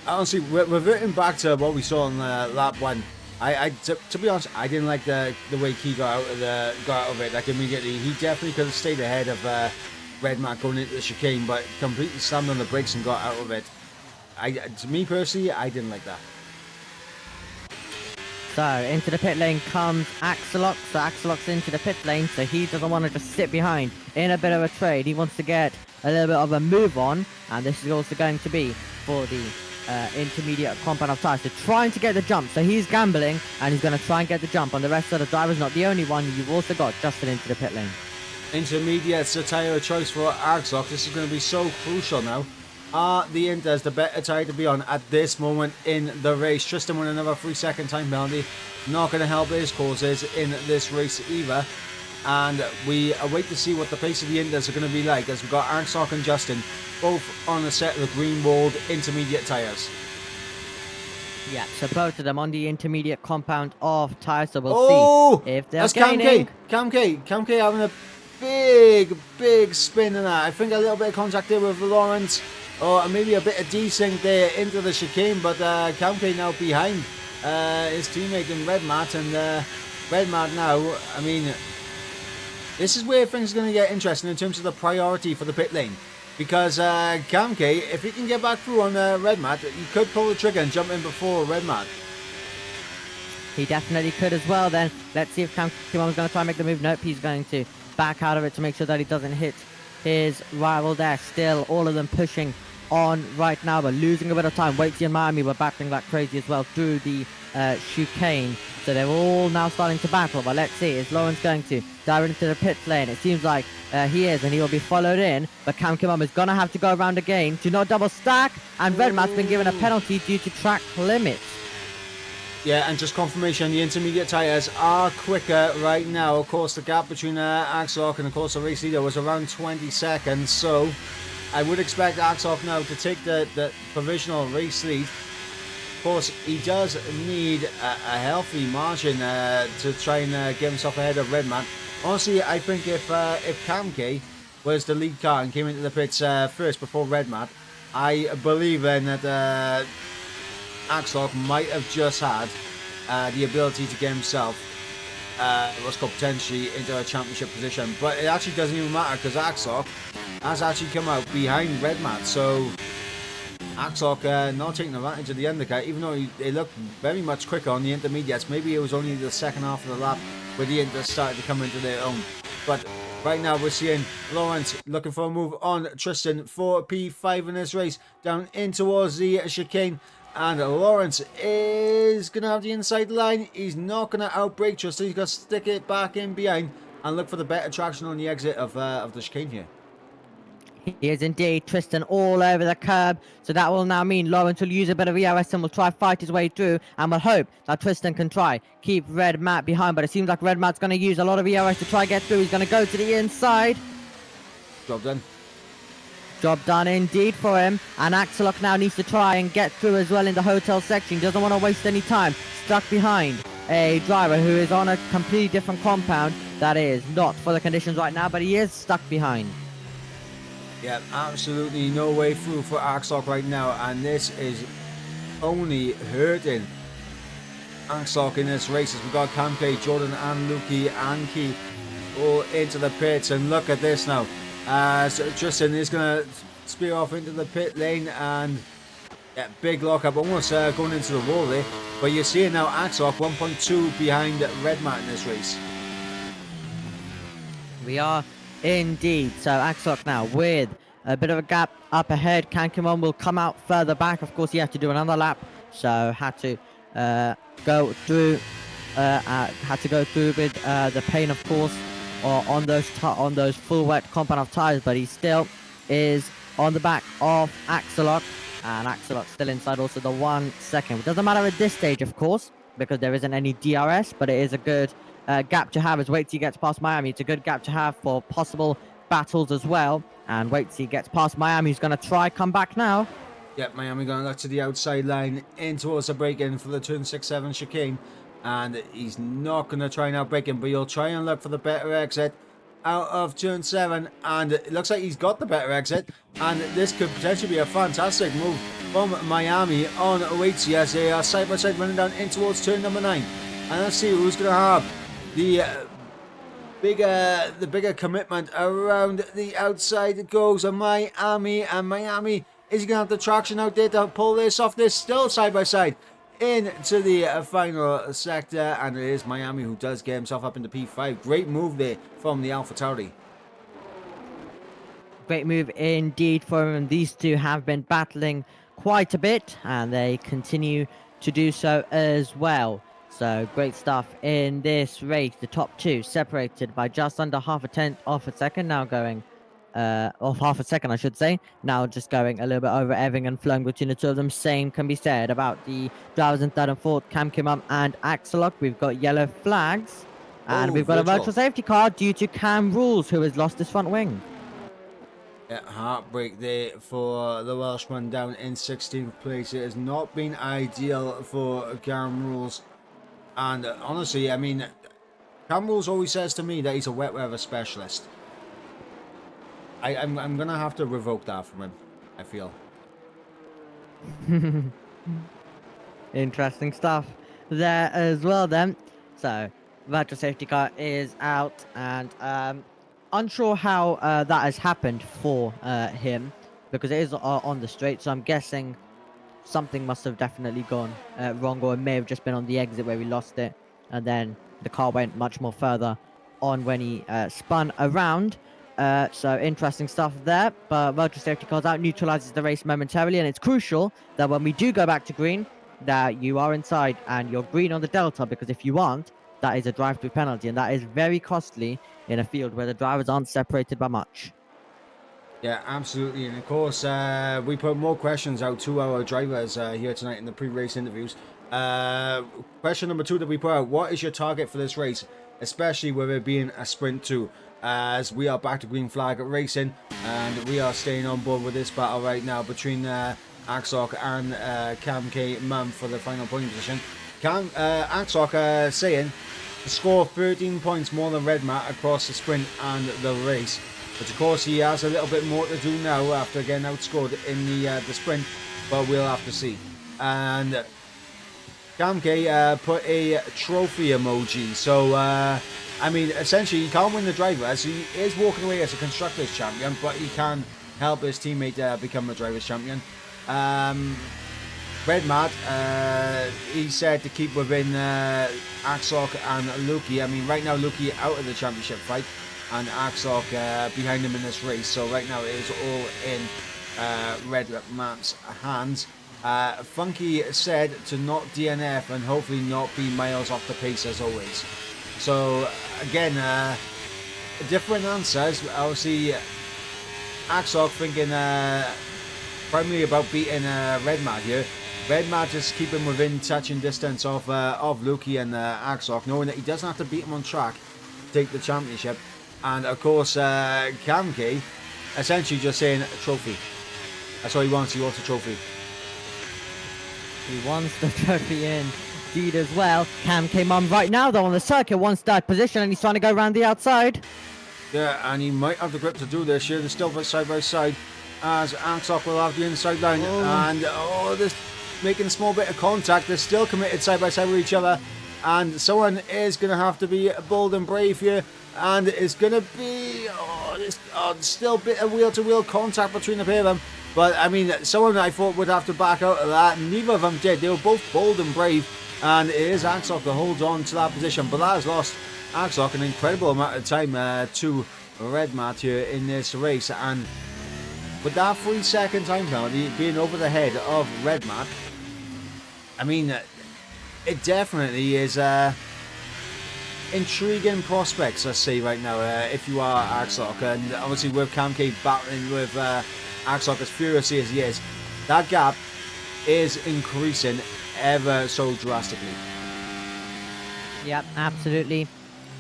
honestly, reverting back to what we saw on lap 1, to be honest, I didn't like the way Key got out of it. Like immediately, he definitely could have stayed ahead of Red Matt going into the chicane, but completely slammed on the brakes and got out of it. To me personally, I didn't like that. So into the pit lane comes Axlock. So Axlock's into the pit lane, so he doesn't want to just sit behind in a bit of a trade. He wants to get a little bit of a move on, and this is also going to be for the intermediate compound of tyres. So trying to get the jump. So he's gambling, and he's going to try and get the jump on the rest of the drivers. Not the only one. You've also got Justin into the pit lane. Intermediate's the tyre choice for Axlock. This is going to be so crucial now. Are the Inters the better tyre to be on at this moment in the race? Tristan with another 3-second time penalty. Not going to help his causes in this race either. And we await to see what the pace of the Inters are going to be like, as we've got Axlock and Justin both on a set of the green walled intermediate tyres. Yeah, so both of them on the intermediate compound of tyres, so we'll see if they're gaining. Kamke having a big spin in that. I think a little bit of contact there with Lawrence, or maybe a bit of desync there into the chicane, but Kamke now behind his teammate in Red Matt, and Red Matt now, I mean, this is where things are going to get interesting in terms of the priority for the pit lane, because Kamke, if he can get back through on Red Matt, he could pull the trigger and jump in before Red Matt. He definitely could as well. Then let's see if Kamke's going to try and make the move. Nope, he's going to back out of it to make sure that he doesn't hit his rival there. Still, all of them pushing on right now, but losing a bit of time. Waitsy and Miami were battling like crazy as well through the chicane, so they're all now starting to battle. But let's see, is Lawrence going to dive into the pit lane? It seems like he is, and he will be followed in, but Kamke is going to have to go around again to not double stack, and Red Matt's been given a penalty due to track limits. Yeah, and just confirmation, the intermediate tyres are quicker right now. Of course, the gap between Axlock and, of course, the race leader was around 20 seconds. So I would expect Axlock now to take the provisional race lead. Of course, he does need a healthy margin to try and get himself ahead of Red Matt. Honestly, I think if Kamke was the lead car and came into the pits first before Red Matt, I believe then that Axlock might have just had the ability to get himself what's called potentially into a championship position, but it actually doesn't even matter because Axlock has actually come out behind Red Matt. So Axlock not taking advantage of the undercut, even though they look very much quicker on the intermediates. Maybe it was only the second half of the lap where the Inters started to come into their own, but right now we're seeing Lawrence looking for a move on Tristan for P5 in this race, down in towards the chicane. And Lawrence is going to have the inside line. He's not going to outbrake Tristan. He's going to stick it back in behind and look for the better traction on the exit of the chicane here. He is indeed. Tristan all over the curb. So that will now mean Lawrence will use a bit of ERS and will try to fight his way through. And will hope that Tristan can try keep Red Matt behind. But it seems like Red Matt's going to use a lot of ERS to try and get through. He's going to go to the inside. Job done. Job done indeed for him, and Axlock now needs to try and get through as well in the hotel section. He doesn't want to waste any time, stuck behind a driver who is on a completely different compound that is not for the conditions right now, but he is stuck behind. Yeah, absolutely no way through for Axlock right now, and this is only hurting Axlock in this race as we've got Kamke, Jordan and Luki and Key all into the pits. And look at this now. So Tristan is going to spear off into the pit lane, and Yeah, big lockup, almost going into the wall there. But you're seeing now Axoc 1.2 behind Red Mat in this race. We are indeed. So Axoc now with a bit of a gap up ahead. Kankimon will come out further back. Of course, he had to do another lap, so had to go through. Had to go through with the pain, of course, on those full wet compound of tires. But he still is on the back of Axelock, and Axelock still inside also the 1 second. It doesn't matter at this stage, of course, because there isn't any DRS, but it is a good gap to have as wait till he gets past Miami. It's a good gap to have for possible battles as well. And wait till he gets past Miami. He's going to try come back now. Yep, Miami going to look to the outside line in towards the break-in for the turn 6-7 chicane. And he's not going to try and outbrake him, but he'll try and look for the better exit out of turn 7. And it looks like he's got the better exit. And this could potentially be a fantastic move from Miami on Waitsy as they are side-by-side running down in towards turn number 9. And let's see who's going to have the bigger commitment around the outside. It goes Miami, and Miami is going to have the traction out there to pull this off. They're still side by side into the final sector, and it is Miami who does get himself up into P5. Great move there from the AlphaTauri. Great move indeed for him. These two have been battling quite a bit, and they continue to do so as well. So great stuff in this race. The top two separated by just under half a tenth of a second. Now going off half a second, I should say. Now just going a little bit over Eving and flowing between the two of them. Same can be said about the drivers in third and fourth, Cam Kimum and Axelock. We've got yellow flags, and we've got a virtual safety car due to Cam Rules, who has lost his front wing. Yeah, heartbreak there for the Welshman down in 16th place. It has not been ideal for Cam Rules. And honestly, I mean, Cam Rules always says to me that he's a wet weather specialist. I'm going to have to revoke that from him, I feel. Interesting stuff there as well then. So, virtual safety car is out, and unsure how that has happened for him, because it is on the straight, so I'm guessing something must have definitely gone wrong, or it may have just been on the exit where we lost it, and then the car went much more further on when he spun around. So interesting stuff there, but virtual safety cars out, neutralizes the race momentarily, and it's crucial that when we do go back to green, that you are inside and you're green on the delta, because if you aren't, that is a drive-through penalty, and that is very costly in a field where the drivers aren't separated by much. Yeah, absolutely. And of course, we put more questions out to our drivers here tonight in the pre-race interviews. Question number 2 that we put out: what is your target for this race, especially with it being a sprint 2? As we are back to green flag racing, and we are staying on board with this battle right now between Axoc and Cam K Mum for the final point position. Axoc saying to score 13 points more than Red Mat across the sprint and the race. But of course he has a little bit more to do now after getting outscored in the sprint, but we'll have to see. And Cam K put a trophy emoji, so I mean, essentially he can't win the driver as he is walking away as a Constructors champion, but he can help his teammate become a Drivers champion. Red Mat, he said to keep within Axoc and Luki. I mean, right now Luki out of the championship fight, and Axoc behind him in this race. So right now it is all in Red Mat's hands. Funky said to not DNF and hopefully not be miles off the pace as always. So again, different answers. Obviously, Axoc thinking primarily about beating Red Mat here. Red Mat just keeping within touching distance of Luki and Axoc, knowing that he doesn't have to beat him on track to take the championship. And of course, Cam K essentially just saying a trophy. That's all he wants. He wants a trophy. He wants the trophy indeed as well. Cam came on right now though on the circuit, wants third position, and he's trying to go around the outside. Yeah, and he might have the grip to do this here. They're still side by side as Axoc will have the inside line. And this making a small bit of contact. They're still committed side by side with each other, and someone is going to have to be bold and brave here, and it's going to be still a bit of wheel to wheel contact between the pair of them. But I mean, someone I thought would have to back out of that. Neither of them did. They were both bold and brave. And it is Axlock that holds on to that position. But that has lost Axlock an incredible amount of time to Red Mat here in this race. And with that 3-second time penalty being over the head of Red Mat, I mean, it definitely is intriguing prospects, I say right now, if you are Axlock. And obviously with Camke battling with Axlock as furiously as he is, that gap is increasing ever so drastically. Yep, absolutely.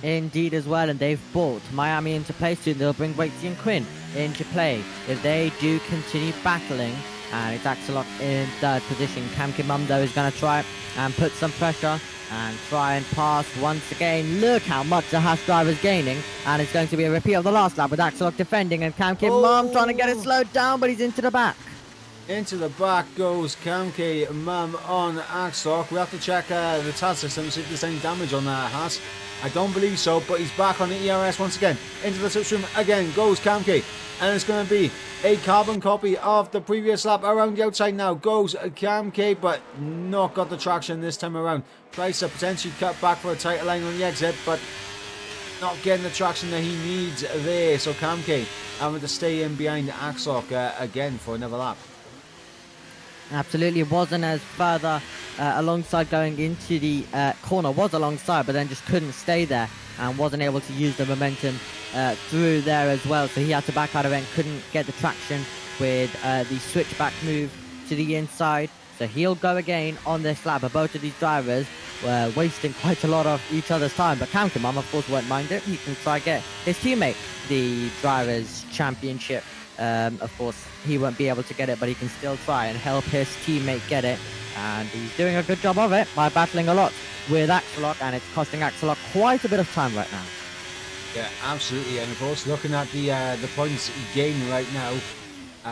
Indeed as well, and they've brought Miami into play soon. They'll bring Waitsy and Quinn into play if they do continue battling. And it's Axlock in third position. Camke Mum though is going to try and put some pressure and try and pass once again. Look how much the Haas driver is gaining, and it's going to be a repeat of the last lap with Axlock defending and Camke Mum trying to get it slowed down, but he's into the back. Into the back goes Camke Mum on Axlock. We have to check the TAS system to see if there's any damage on Haas. I don't believe so, but he's back on the ERS once again. Into the slipstream again goes Camke, and it's going to be a carbon copy of the previous lap. Around the outside now goes Camke, but not got the traction this time around. Tries to potentially cut back for a tighter line on the exit, but not getting the traction that he needs there. So Camke having to stay in behind Axlock again for another lap. Absolutely, wasn't as further alongside going into the corner. Was alongside, but then just couldn't stay there and wasn't able to use the momentum through there as well. So he had to back out of it and couldn't get the traction with the switchback move to the inside. So he'll go again on this lap. But both of these drivers were wasting quite a lot of each other's time. But Camke Mum, of course, won't mind it. He can try get his teammate the Drivers' Championship. Of course, he won't be able to get it, but he can still try and help his teammate get it. And he's doing a good job of it by battling a lot with Axlock, and it's costing Axlock quite a bit of time right now. Yeah, absolutely. And of course, looking at the points gain right now,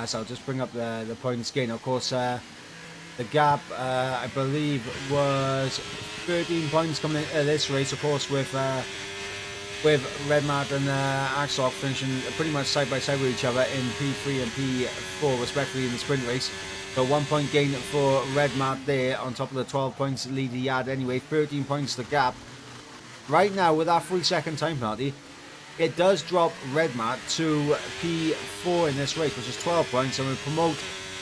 so I'll just bring up the points gain. Of course, the gap, I believe, was 13 points coming into this race, of course, with Red Mat and Axlock finishing pretty much side by side with each other in P3 and P4 respectively in the sprint race. So 1 point gain for Red Mat there on top of the 12 points lead he had anyway. 13 points the gap. Right now with that 3-second time penalty, it does drop Red Mat to P4 in this race, which is 12 points, and will promote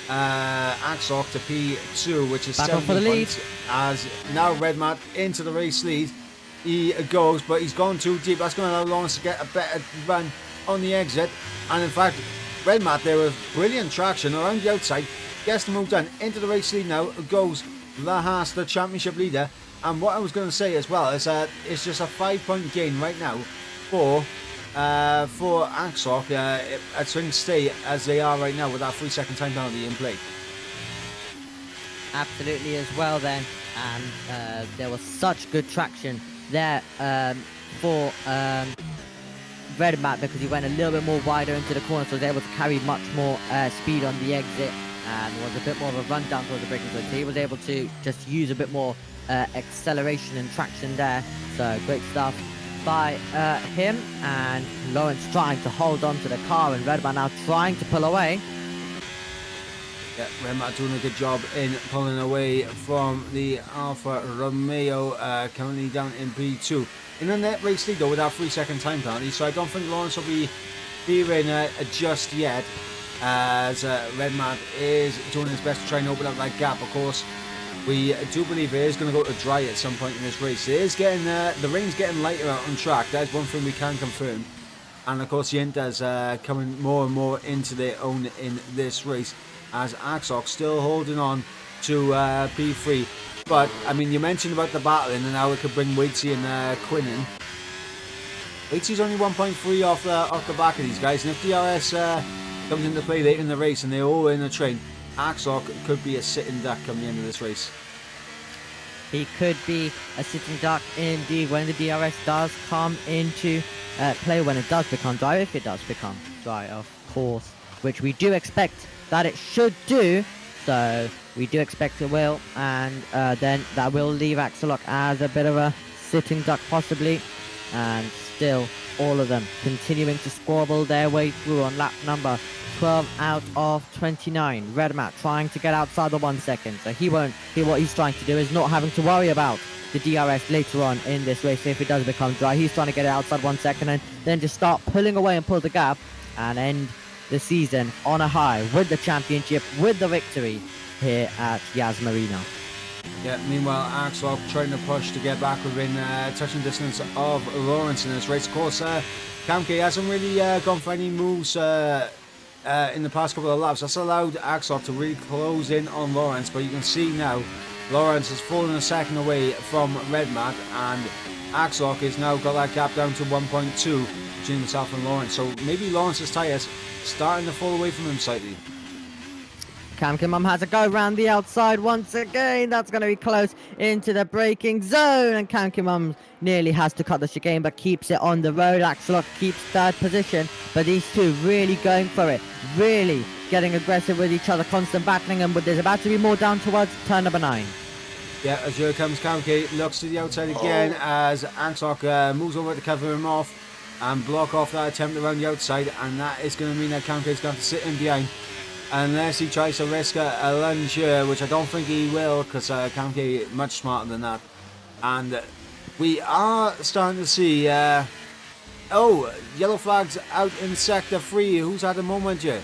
Axlock to P2, which is 17 points. As now Red Mat into the race lead. He goes, but he's gone too deep. That's going to allow Lawrence to get a better run on the exit. And in fact, Red Mat there with brilliant traction around the outside. Gets the move done. Into the race lead now goes the Haas, the championship leader. And what I was going to say as well is that it's just a 5-point gain right now for Axlock at swing stay as they are right now with that 3-second time penalty in play. Absolutely as well then. And there was such good traction there for Red Mat because he went a little bit more wider into the corner, so was able to carry much more speed on the exit and was a bit more of a run down towards the braking zone. So he was able to just use a bit more acceleration and traction there. So great stuff by him. And Lawrence trying to hold on to the car, and Red Mat now trying to pull away. Yeah, Red Mat doing a good job in pulling away from the Alfa Romeo, currently down in P2. In the net race lead though with that 3-second time penalty, so I don't think Lawrence will be fearing just yet, as Red Mat is doing his best to try and open up that gap. Of course, we do believe it is going to go to dry at some point in this race. It is getting the rain's getting lighter out on track. That's one thing we can confirm. And of course, the Inters coming more and more into their own in this race, as Axlock still holding on to P3. But I mean, you mentioned about the battling and how it could bring Waitsy and Quinn in. Waitsy's only 1.3 off the back of these guys, and if DRS comes into play later in the race and they're all in a train, Axlock could be a sitting duck come the end of this race. He could be a sitting duck indeed when the DRS does come into play, when it does become dry, if it does become dry, of course, which we do expect that it should do. So we do expect it will, and then that will leave Axlock as a bit of a sitting duck possibly. And still all of them continuing to squabble their way through on lap number 12 out of 29. Red Matt trying to get outside the 1 second. So what he's trying to do is not having to worry about the DRS later on in this race if it does become dry. He's trying to get it outside 1 second and then just start pulling away and pull the gap and end the season on a high with the championship, with the victory here at Yas Marina. Yeah, meanwhile, Axel trying to push to get back within touching distance of Lawrence in this race. Of course, Kamke hasn't really gone for any moves in the past couple of laps. That's allowed Axel to really close in on Lawrence, but you can see now Lawrence has fallen a second away from Red Matt, and Axel has now got that gap down to 1.2 between himself and Lawrence. So maybe Lawrence's tyres starting to fall away from him slightly. Kamkimum has to go around the outside once again. That's going to be close into the braking zone. And Kamkimum nearly has to cut the chicane, but keeps it on the road. Axelot keeps third position. But these two really going for it. Really getting aggressive with each other. Constant battling. And there's about to be more down towards turn number 9. Yeah, as here comes Kamke. Looks to the outside again as Axelot moves over to cover him off and block off that attempt around the outside. And that is going to mean that Kamke is going to have to sit in behind, unless he tries to risk a lunge here, which I don't think he will, because Kamke is much smarter than that. And we are starting to see, yellow flags out in sector 3. Who's had a moment here?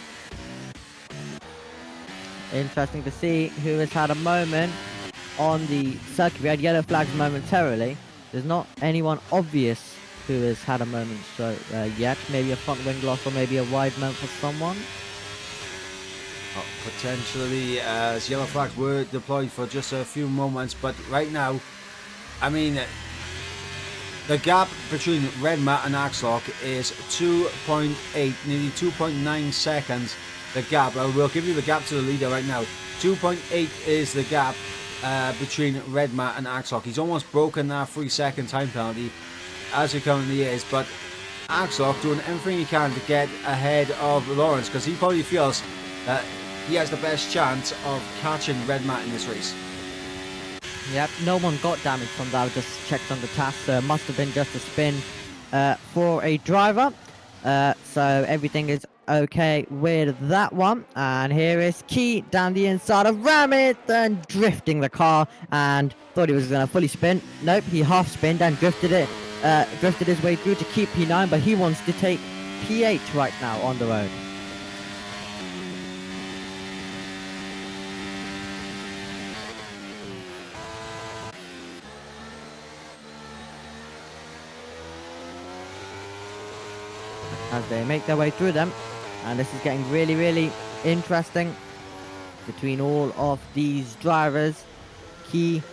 Interesting to see who has had a moment on the circuit. We had yellow flags momentarily. There's not anyone obvious who has had a moment yet. Maybe a front wing loss or maybe a wide mount for someone. Potentially, as yellow flags were deployed for just a few moments, but right now, I mean, the gap between Red Matt and Axelot is 2.8, nearly 2.9 seconds. The gap, we'll give you the gap to the leader right now. 2.8 is the gap between Red Matt and Axelot. He's almost broken that 3-second time penalty, as it currently is, but Axelot doing everything he can to get ahead of Lawrence, because he probably feels that he has the best chance of catching Red Matt in this race. Yep, no one got damage from that. I just checked on the task, so it must have been just a spin for a driver. So everything is okay with that one. And here is Key down the inside of Ramit and drifting the car, and thought he was going to fully spin. Nope, he half spinned and drifted his way through to keep P9, but he wants to take P8 right now on the road. As they make their way through them, and this is getting really, really interesting between all of these drivers. Key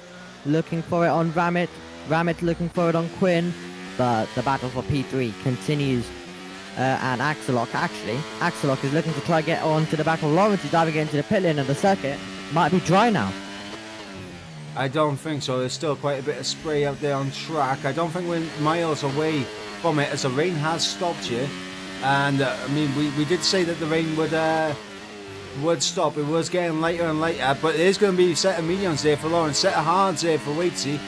looking for it on Ramit, Ramit looking for it on Quinn, but the battle for P3 continues. And Axelot is looking to try get on to the battle. Lawrence is diving into the pit lane, and the circuit might be dry now. I don't think so. There's still quite a bit of spray out there on track. I don't think we're miles away from it, as the rain has stopped here. And I mean, we did say that the rain would stop. It was getting lighter and lighter, but it is going to be a set of mediums there for Lawrence, set of hards there for Waitsy.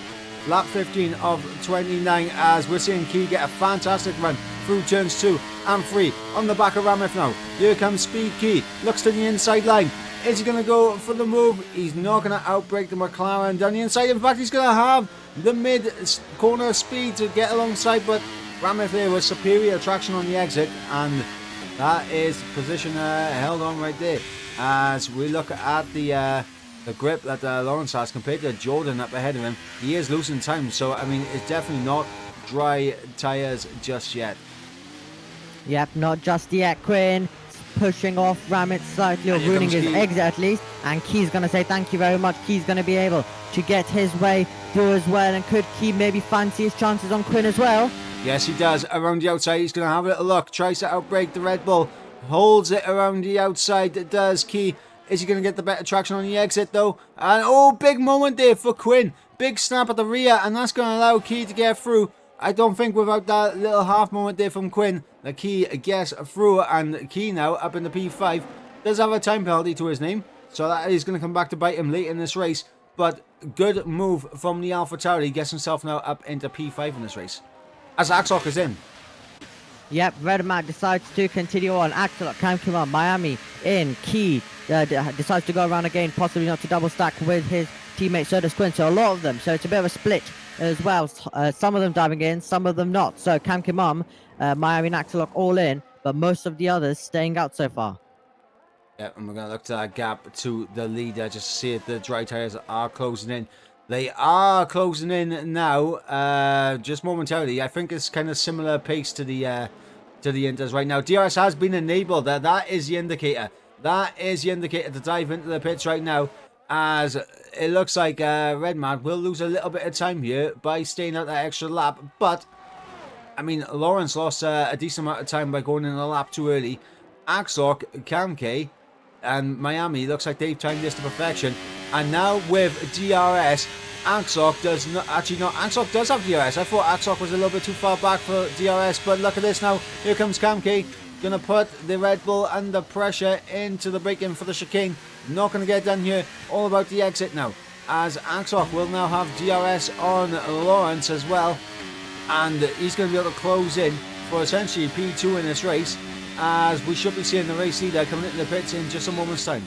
Lap 15 of 29, as we're seeing Key get a fantastic run through turns 2 and 3 on the back of Ramith now. Here comes Speed Key, looks to the inside line. Is he going to go for the move? He's not going to outbrake the McLaren down the inside. In fact, he's going to have the mid-corner speed to get alongside, but Ramith there with superior traction on the exit, and that is position held on right there. As we look at the grip that Lawrence has compared to Jordan up ahead of him, he is losing time. So I mean, it's definitely not dry tyres just yet. Yep, not just yet. Quinn pushing off Ramit slightly, or ruining his exit at least, and Key's going to say thank you very much. Key's going to be able to get his way through as well, and could Key maybe fancy his chances on Quinn as well? Yes, he does. Around the outside, he's going to have a little look. Tries to outbrake the Red Bull. Holds it around the outside. It does Key. Is he going to get the better traction on the exit, though? And, oh, big moment there for Quinn. Big snap at the rear, and that's going to allow Key to get through. I don't think without that little half moment there from Quinn, the Key gets through, and Key now up in the P5. Does have a time penalty to his name, so that is going to come back to bite him late in this race. But good move from the AlphaTauri. He gets himself now up into P5 in this race, as Axelot is in. Yep, Red Mac decides to continue on. Axel, Kamkima, Miami in key. Decides to go around again, possibly not to double stack with his teammate Soda Squint. So a lot of them. So it's a bit of a split as well. Some of them diving in, some of them not. So Kamkimam, Miami and Axel all in, but most of the others staying out so far. Yeah, and we're going to look to that gap to the leader just to see if the dry tyres are closing in. They are closing in now, just momentarily. I think it's kind of similar pace to the Inters right now. DRS has been enabled. That is the indicator. That is the indicator to dive into the pits right now, as it looks like Redman will lose a little bit of time here by staying out that extra lap. But, I mean, Lawrence lost a decent amount of time by going in a lap too early. Axlock, Kamke, and Miami looks like they've timed this to perfection. And now with DRS, Axlock does not Axlock does have DRS. I thought Axlock was a little bit too far back for DRS, but look at this now. Here comes Kamke, gonna put the Red Bull under pressure into the break-in for the chicane. Not gonna get done here. All about the exit now, as Axlock will now have DRS on Lawrence as well, and he's gonna be able to close in for essentially P2 in this race, as we should be seeing the race leader coming into the pits in just a moment's time.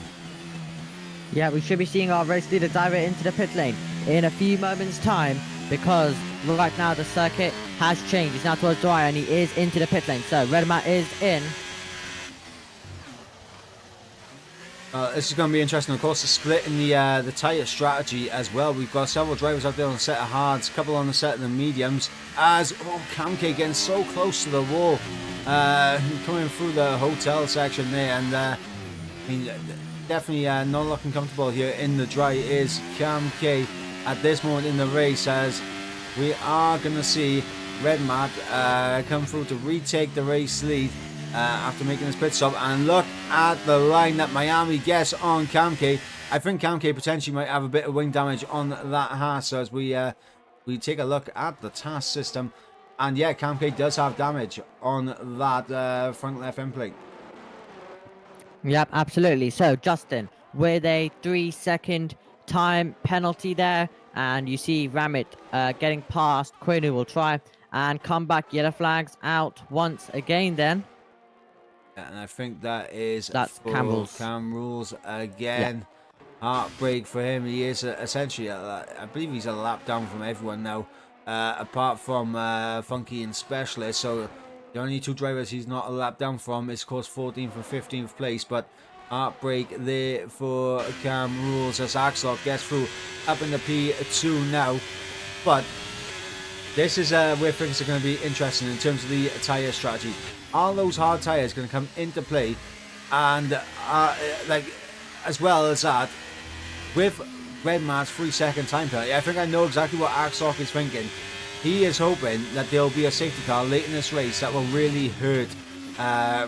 Yeah, we should be seeing our race leader dive it into the pit lane in a few moments' time, because right now the circuit has changed. It's now towards dry and he is into the pit lane. So Redmat is in. This is going to be interesting. Of course, the split in the tyre strategy as well. We've got several drivers out there on a set of hards, a couple on the set of the mediums, as Kamke getting so close to the wall, coming through the hotel section there, and I mean, definitely not looking comfortable here in the dry is Kamke at this moment in the race, as we are going to see Red Mat come through to retake the race lead after making his pit stop. And look at the line that Miami gets on Kamke. I think Kamke potentially might have a bit of wing damage on that Haas. So as we take a look at the task system, and yeah, Kamke does have damage on that front left end plate. Yep, absolutely. So Justin, with a 3-second time penalty there, and you see Ramit getting past. Quenu will try and come back. Yellow flags out once again then. And I think that's Cam Rules. Cam Rules again. Yeah. Heartbreak for him. He is essentially, I believe he's a lap down from everyone now, apart from Funky and Specialist. So the only two drivers he's not a lap down from is, of course, 14th and 15th place. But heartbreak there for Cam Rules as Axlock gets through up in the P2 now. But this is where things are going to be interesting in terms of the tyre strategy. Are those hard tyres going to come into play? And like, as well as that, with Redman's 3-second time penalty, I think I know exactly what Axlock is thinking. He is hoping that there will be a safety car late in this race that will really hurt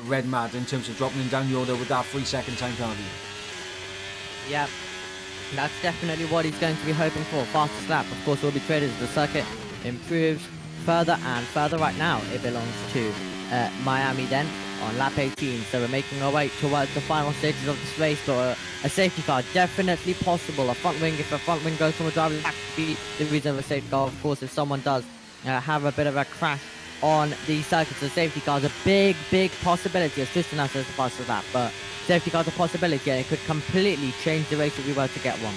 Redman in terms of dropping him down the order with that 3-second time penalty. Yep, that's definitely what he's going to be hoping for. Fastest lap, of course, will be traded as the circuit improves further and further. Right now, it belongs to Miami then on lap 18. So we're making our way towards the final stages of this race. But a safety car definitely possible. A front wing, if a front wing goes from a driver, that could be the reason of a safety car. Of course, if someone does have a bit of a crash on the circuit, the safety car is a big possibility. As Tristan says the fastest lap, but safety car is a possibility, and it could completely change the race if we were to get one.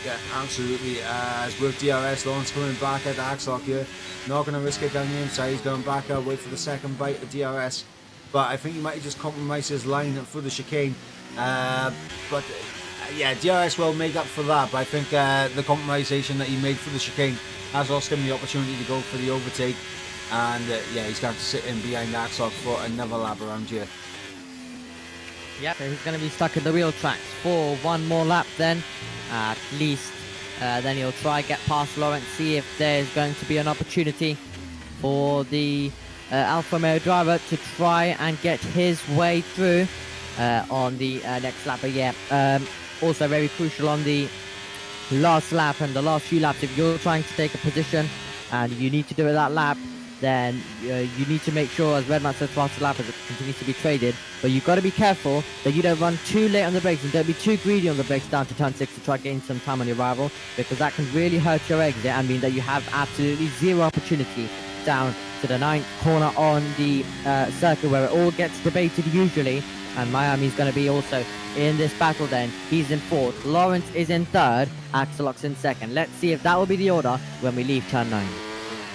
Yeah, absolutely. As with DRS, Lawrence coming back at the Axlock here. Not going to risk it down the inside. He's going back out, wait for the second bite of DRS. But I think he might just compromise his line through the chicane. But yeah, DRS will make up for that. But I think the compromisation that he made for the chicane has lost him the opportunity to go for the overtake. And yeah, he's going to sit in behind Axlock for another lap around here. Yeah, so he's going to be stuck in the wheel tracks for one more lap then. At least then he'll try get past Lawrence, see if there's going to be an opportunity for the Alfa Romeo driver to try and get his way through on the next lap. But yeah, also very crucial on the last lap and the last few laps. If you're trying to take a position and you need to do it that lap, then you need to make sure, as Redman says, faster lap as it continues to be traded. But you've got to be careful that you don't run too late on the brakes and don't be too greedy on the brakes down to turn 6 to try gain some time on your rival, because that can really hurt your exit and mean that you have absolutely zero opportunity down to the 9th corner on the circuit where it all gets debated usually. And Miami's going to be also in this battle then. He's in 4th. Lawrence is in 3rd. Axelot's in 2nd. Let's see if that will be the order when we leave turn 9.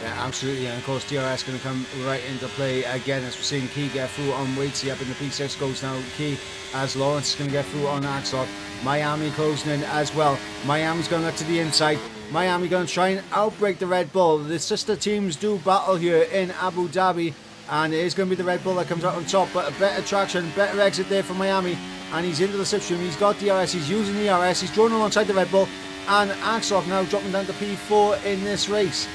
Yeah, absolutely. And of course, DRS going to come right into play again as we're seeing Key get through on Waitsy up in the P6. Goes now Key as Lawrence is going to get through on Axelot. Miami closing in as well. Miami's going to look to the inside. Miami going to try and outbreak the Red Bull. The sister teams do battle here in Abu Dhabi. And it is going to be the Red Bull that comes out on top, but a better traction, better exit there for Miami. And he's into the slipstream. He's got DRS. He's using the ERS. He's drawn alongside the Red Bull. And Axelot now dropping down to P4 in this race.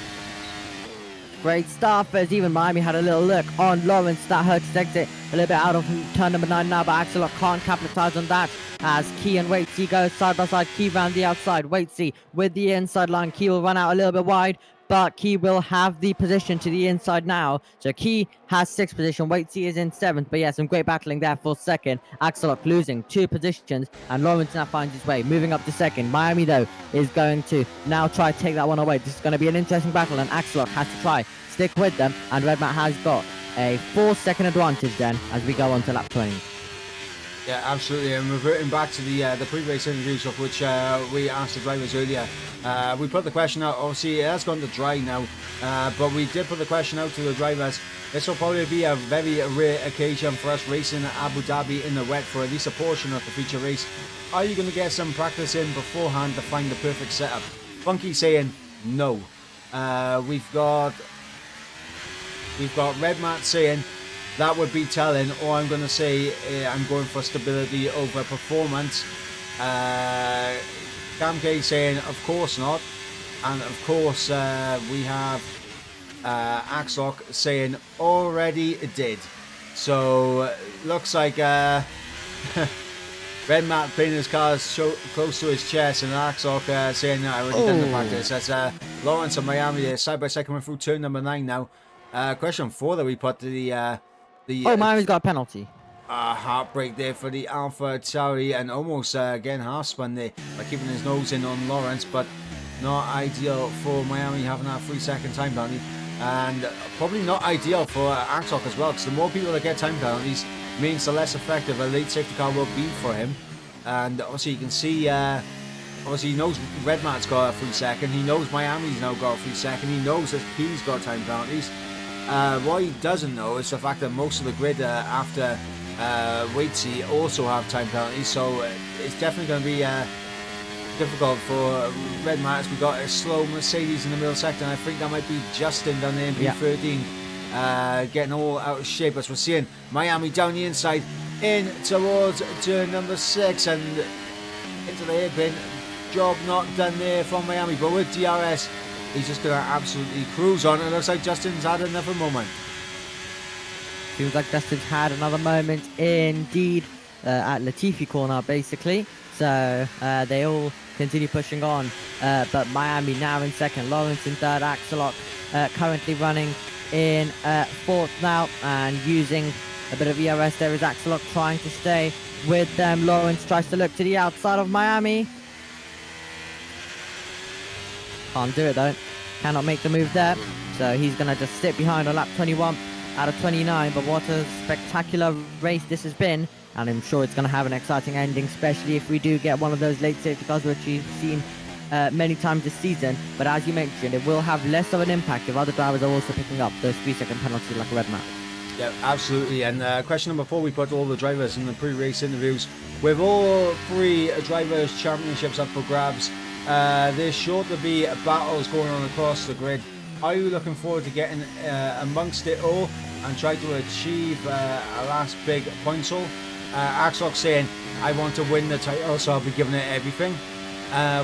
Great start, as even Miami had a little look on Lawrence. That hurt his exit a little bit out of turn number 9 now, but Axelot can't capitalise on that as Key and Waitsy go side by side. Key round the outside, Waitsy with the inside line. Key will run out a little bit wide, but Key will have the position to the inside now. So Key has 6th position, Waitsy is in 7th, but yeah, some great battling there for 2nd. Axelot losing 2 positions, and Lawrence now finds his way, moving up to 2nd. Miami, though, is going to now try to take that one away. This is going to be an interesting battle, and Axelot has to try stick with them, and Redmat has got a 4-second advantage then as we go on to lap 20. Yeah, absolutely. And reverting back to the pre-race interviews of which we asked the drivers earlier, we put the question out. Obviously, it has gone to dry now, but we did put the question out to the drivers. This will probably be a very rare occasion for us racing at Abu Dhabi in the wet for at least a portion of the feature race. Are you going to get some practice in beforehand to find the perfect setup? Funky saying no. We've got Red Matt saying that would be telling, or I'm going to say I'm going for stability over performance. Cam K saying of course not, and of course we have Axelot saying already did. So looks like Red Matt putting his cars close to his chest, and Axelot saying I already done the practice. That's Lawrence and Miami side by side coming through turn number 9 now. Question 4 that we put to the Miami's got a penalty. Heartbreak there for the Alpha Tauri, and almost again half spun there by keeping his nose in on Lawrence, but not ideal for Miami having that 3-second time penalty, and probably not ideal for Axelot as well, because the more people that get time penalties means the less effective a late safety car will be for him. And obviously you can see obviously he knows Red Mat's got a 3-second, he knows Miami's now got a 3-second, he knows that he's got time penalties. What he doesn't know is the fact that most of the grid after Waitsy also have time penalties, so it's definitely going to be difficult for Red Matt. We've got a slow Mercedes in the middle sector, and I think that might be Justin down there in P13, getting all out of shape as we're seeing Miami down the inside in towards turn number 6 and into the hairpin. Job not done there from Miami, but with DRS he's just going to absolutely cruise on. It looks like Justin's had another moment. Feels like Justin's had another moment indeed at Latifi corner, basically. So they all continue pushing on. But Miami now in 2nd, Lawrence in 3rd, Axelot currently running in 4th now and using a bit of ERS. There is Axelot trying to stay with them. Lawrence tries to look to the outside of Miami. Can't do it though. Cannot make the move there. So he's going to just sit behind on lap 21 out of 29. But what a spectacular race this has been. And I'm sure it's going to have an exciting ending, especially if we do get one of those late safety cars which we've seen many times this season. But as you mentioned, it will have less of an impact if other drivers are also picking up those 3-second penalties like Red Matt. Yeah, absolutely. And question number 4, we put all the drivers in the pre-race interviews. With all 3 drivers' championships up for grabs, there's sure to be battles going on across the grid. Are you looking forward to getting amongst it all and try to achieve a last big points haul? Axelot saying, I want to win the title, so I'll be giving it everything.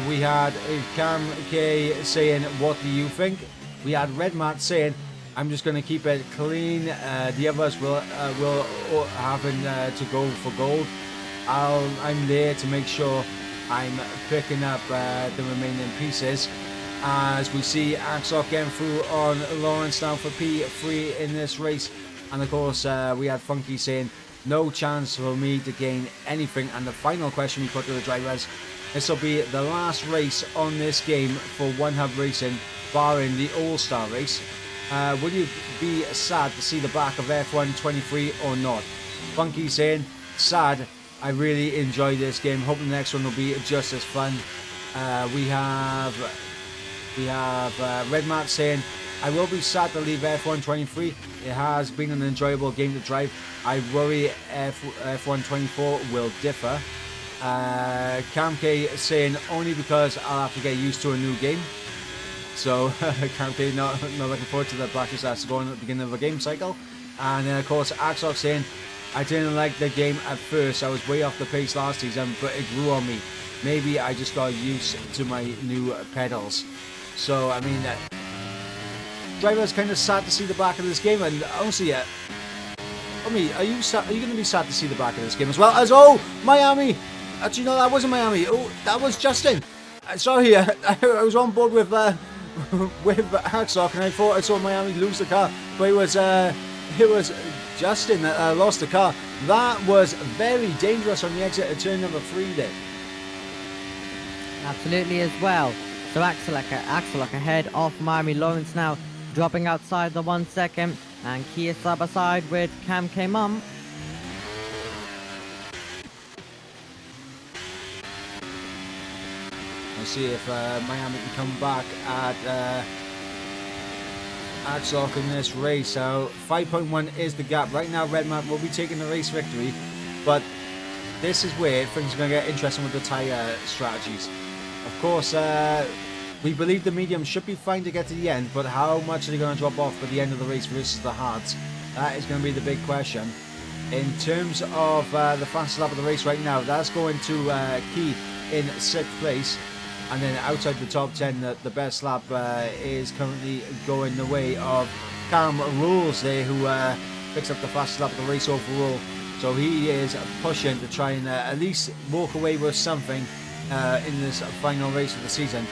We had Cam K saying, what do you think? We had Red Matt saying, I'm just going to keep it clean. The others will having to go for gold. I'm there to make sure I'm picking up the remaining pieces. As we see Axelot getting through on Lawrence now for P3 in this race. And of course we had Funky saying, no chance for me to gain anything. And the final question we put to the drivers, this will be the last race on this game for One Hub Racing, barring the All-Star race. Will you be sad to see the back of F1 23 or not? Funky saying, sad. I really enjoy this game. Hoping the next one will be just as fun. We have Red Matt saying, I will be sad to leave F1 23. It has been an enjoyable game to drive. I worry F1 24 will differ. Cam K saying, only because I'll have to get used to a new game. So Cam K not looking forward to the practice that's going at the beginning of a game cycle. And then of course Axox saying, I didn't like the game at first. I was way off the pace last season, but it grew on me. Maybe I just got used to my new pedals. So I mean, driver's kind of sad to see the back of this game, and honestly, are you going to be sad to see the back of this game as well as Miami? Actually, no, that wasn't Miami. Oh, that was Justin. Sorry, I was on board with Hacksock, and I thought I saw Miami lose the car, but it was Justin that lost the car. That was very dangerous on the exit of turn number 3 there. Absolutely as well. So Axelock ahead of Miami. Lawrence now dropping outside the 1 second, and Kia side by side with Cam K Mum. Let's see if Miami can come back at Axock in this race. So 5.1 is the gap. Right now Red Matt will be taking the race victory, but this is where things are going to get interesting with the tyre strategies. Of course, we believe the mediums should be fine to get to the end, but how much are they going to drop off by the end of the race versus the hards? That is going to be the big question. In terms of the fastest lap of the race right now, that's going to Key in 6th place. And then outside the top 10, the best lap is currently going the way of Cam Rules there, who picks up the fastest lap of the race overall. So he is pushing to try and at least walk away with something in this final race of the season.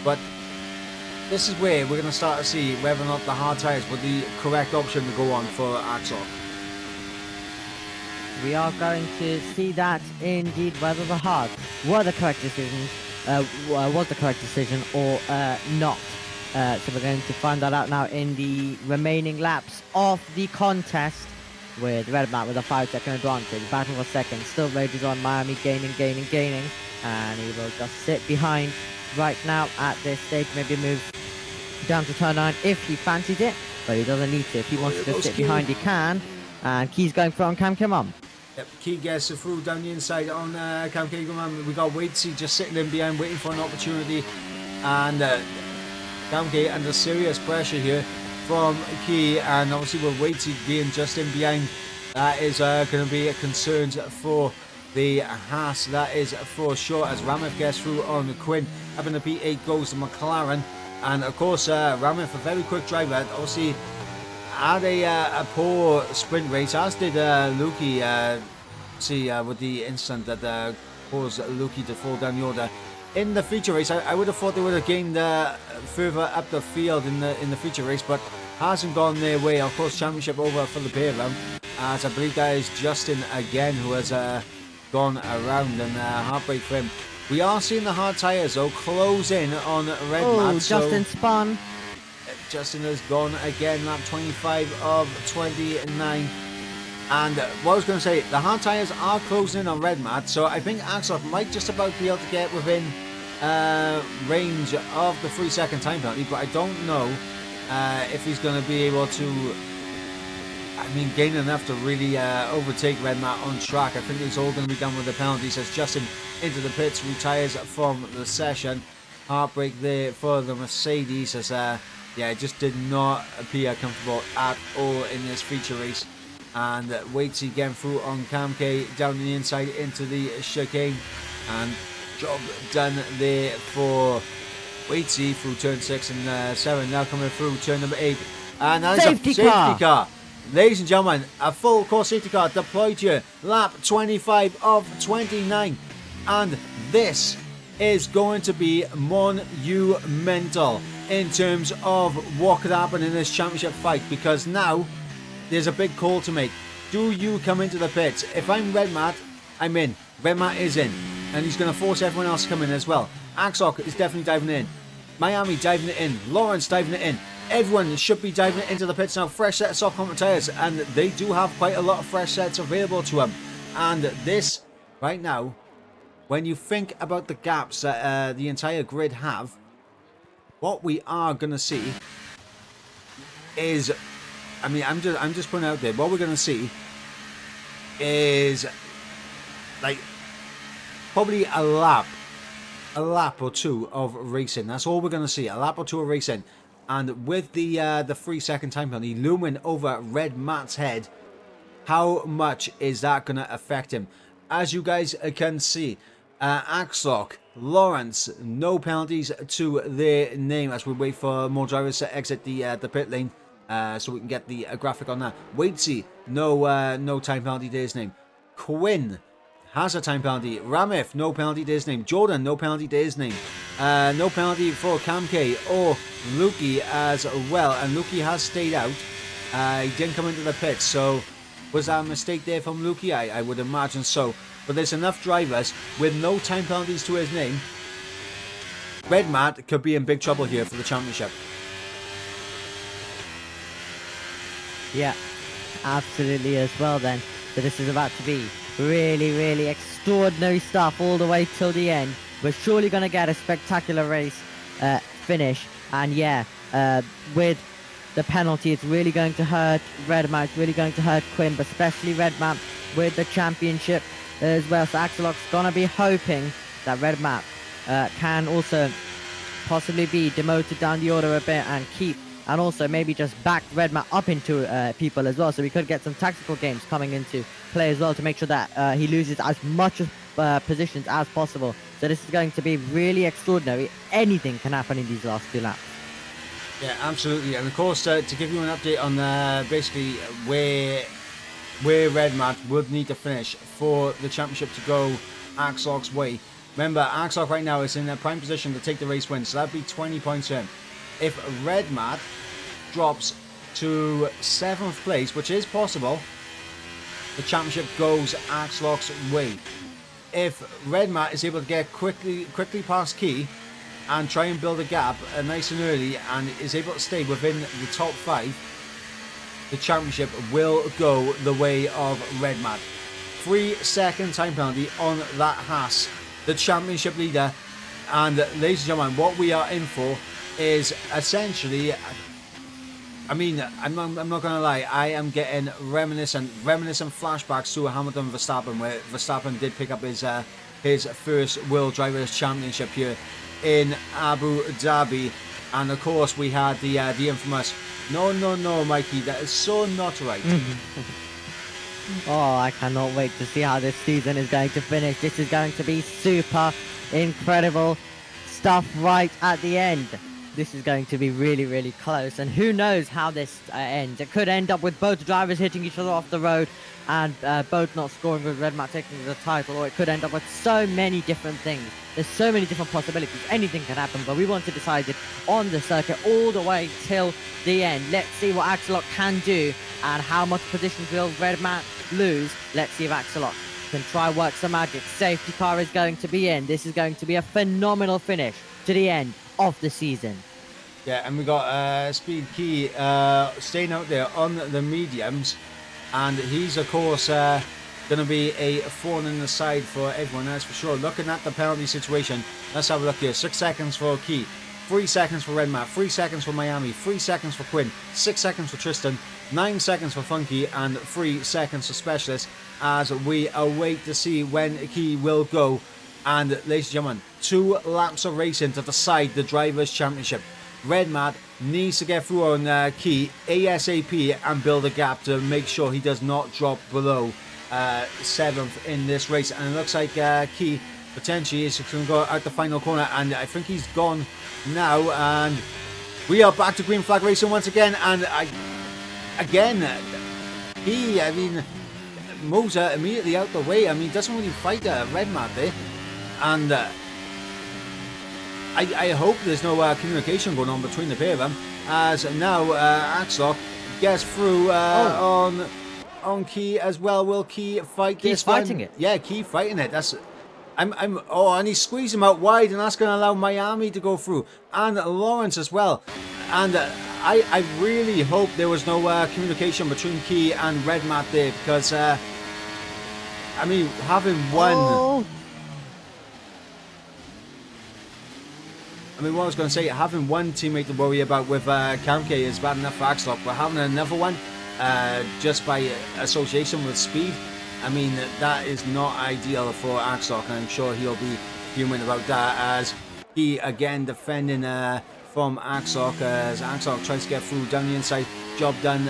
But this is where we're going to start to see whether or not the hard tyres were the correct option to go on for Axel. We are going to see that indeed, whether the hard were the correct decision, was the correct decision or not. So we're going to find that out now in the remaining laps of the contest, with Red Matt with a 5-second advantage. Battle for second still rages on. Miami gaining, and he will just sit behind right now at this stage. Maybe move down to turn 9 if he fancies it, but he doesn't need to. If he wants to just sit behind, he can. And Key's going for on Cam Kimon. Yep, Key gets through down the inside on Cam Kimon. We got Wadesy just sitting in behind, waiting for an opportunity, and Cam K under serious pressure here from Key, and obviously with Wadesy being just in behind, that is going to be a concern for the Haas. That is for sure, as Rameth gets through on Quinn. Up in the P8 goes to McLaren, and of course Rameth, a very quick driver, obviously had a poor sprint race, as did Lukey. With the incident that caused Lukey to fall down the order in the feature race. I would have thought they would have gained further up the field in the feature race, but hasn't gone their way. Of course, championship over for the pair round, as I believe that is Justin again who has gone around, and heartbreak for him. We are seeing the hard tyres though close in on Red Matt. Justin spun. Justin has gone again, lap 25 of 29. And what I was going to say, the hard tyres are closing in on Red Matt, so I think Axel might just about be able to get within range of the 3-second time penalty, but I don't know if he's going to be able to, gain enough to really overtake Red Matt on track. I think it's all going to be done with the penalties, as Justin into the pits, retires from the session. Heartbreak there for the Mercedes, as it just did not appear comfortable at all in this feature race. And Waitsy getting through on Cam K down the inside into the chicane, and job done there for Waitsy through turn 6 and 7. Now coming through turn number 8, and that is a safety car. Ladies and gentlemen, a full course safety car deployed here, lap 25 of 29, and this is going to be monumental in terms of what could happen in this championship fight, because now there's a big call to make. Do you come into the pits? If I'm Red Matt, I'm in. Red Matt is in, and he's going to force everyone else to come in as well. Axock is definitely diving in. Miami diving it in. Lawrence diving it in. Everyone should be diving into the pits now. Fresh set of soft comfort tyres, and they do have quite a lot of fresh sets available to them. And this, right now, when you think about the gaps that the entire grid have, what we are going to see is, I mean, I'm just putting out there, what we're going to see is like probably a lap or two of racing. That's all we're going to see, a lap or two of racing. And with the 3-second time penalty looming over Red Matt's head, how much is that going to affect him? As you guys can see, Axlock, Lawrence, no penalties to their name as we wait for more drivers to exit the pit lane, so we can get the graphic on that. Waitsy, no time penalty to his name. Quinn has a time penalty. Ramif, no penalty to his name. Jordan, no penalty to his name. No penalty for Kamke or Lukey as well. And Lukey has stayed out. He didn't come into the pit. So was that a mistake there from Lukey? I would imagine so. But there's enough drivers with no time penalties to his name. Red Matt could be in big trouble here for the championship. Yeah, absolutely as well then. So this is about to be really extraordinary stuff all the way till the end. We're surely going to get a spectacular race finish. And yeah, with the penalty, it's really going to hurt Redman. It's really going to hurt Quinn, but especially Redman with the championship as well. So Axelock's going to be hoping that Redman can also possibly be demoted down the order a bit and keep, and also maybe just back Redman up into people as well. So we could get some tactical games coming into play as well to make sure that he loses as much positions as possible. So this is going to be really extraordinary. Anything can happen in these last 2 laps. Yeah, absolutely. And of course, to give you an update on basically where Red Matt would need to finish for the championship to go Axlock's way. Remember, Axlock right now is in a prime position to take the race win, so that'd be 20 points in. If Red Matt drops to 7th place, which is possible, the championship goes Axlock's way. If Red Matt is able to get quickly past Key and try and build a gap nice and early and is able to stay within the top 5, the championship will go the way of Red Matt. 3-second time penalty on that Haas, the championship leader. And ladies and gentlemen, what we are in for is essentially, I mean, I'm not going to lie, I am getting reminiscent flashbacks to Hamilton Verstappen, where Verstappen did pick up his first World Drivers' Championship here in Abu Dhabi. And of course we had the infamous no Mikey, that is so not right. Oh, I cannot wait to see how this season is going to finish. This is going to be super incredible stuff right at the end. This is going to be really close, and who knows how this ends. It could end up with both drivers hitting each other off the road and both not scoring, with Red Matt taking the title, or it could end up with so many different things. There's so many different possibilities. Anything can happen, but we want to decide it on the circuit all the way till the end. Let's see what Axelock can do and how much positions will Red Matt lose. Let's see if Axelock can try work some magic. Safety car is going to be in. This is going to be a phenomenal finish to the end of the season. Yeah, and we got Speed Key staying out there on the mediums, and he's of course going to be a thorn in the side for everyone, that's for sure. Looking at the penalty situation, let's have a look here. 6 seconds for Key, 3 seconds for Red Matt, 3 seconds for Miami, 3 seconds for Quinn, 6 seconds for Tristan, 9 seconds for Funky, and 3 seconds for Specialist, as we await to see when Key will go. And ladies and gentlemen, 2 laps of racing to decide the Drivers' Championship. Red Matt needs to get through on Key ASAP and build a gap to make sure he does not drop below 7th in this race. And it looks like Key potentially is going to go out the final corner, and I think he's gone now. And we are back to green flag racing once again. And moves immediately out the way. I mean, doesn't really fight Red Matt there. And I hope there's no communication going on between the pair of them, as now Axlock gets through on Key as well. Will Key fight this one? He's fighting it. Yeah, Key fighting it. That's and he's squeezing him out wide, and that's going to allow Miami to go through, and Lawrence as well. And I really hope there was no communication between Key and Red Matt there, because I mean, having one. Oh, I mean, what I was going to say, having one teammate to worry about with Kamke is bad enough for Axlock, but having another one, just by association with speed, I mean, that is not ideal for Axlock, and I'm sure he'll be fuming about that, as he again defending from Axlock, as Axlock tries to get through down the inside. Job done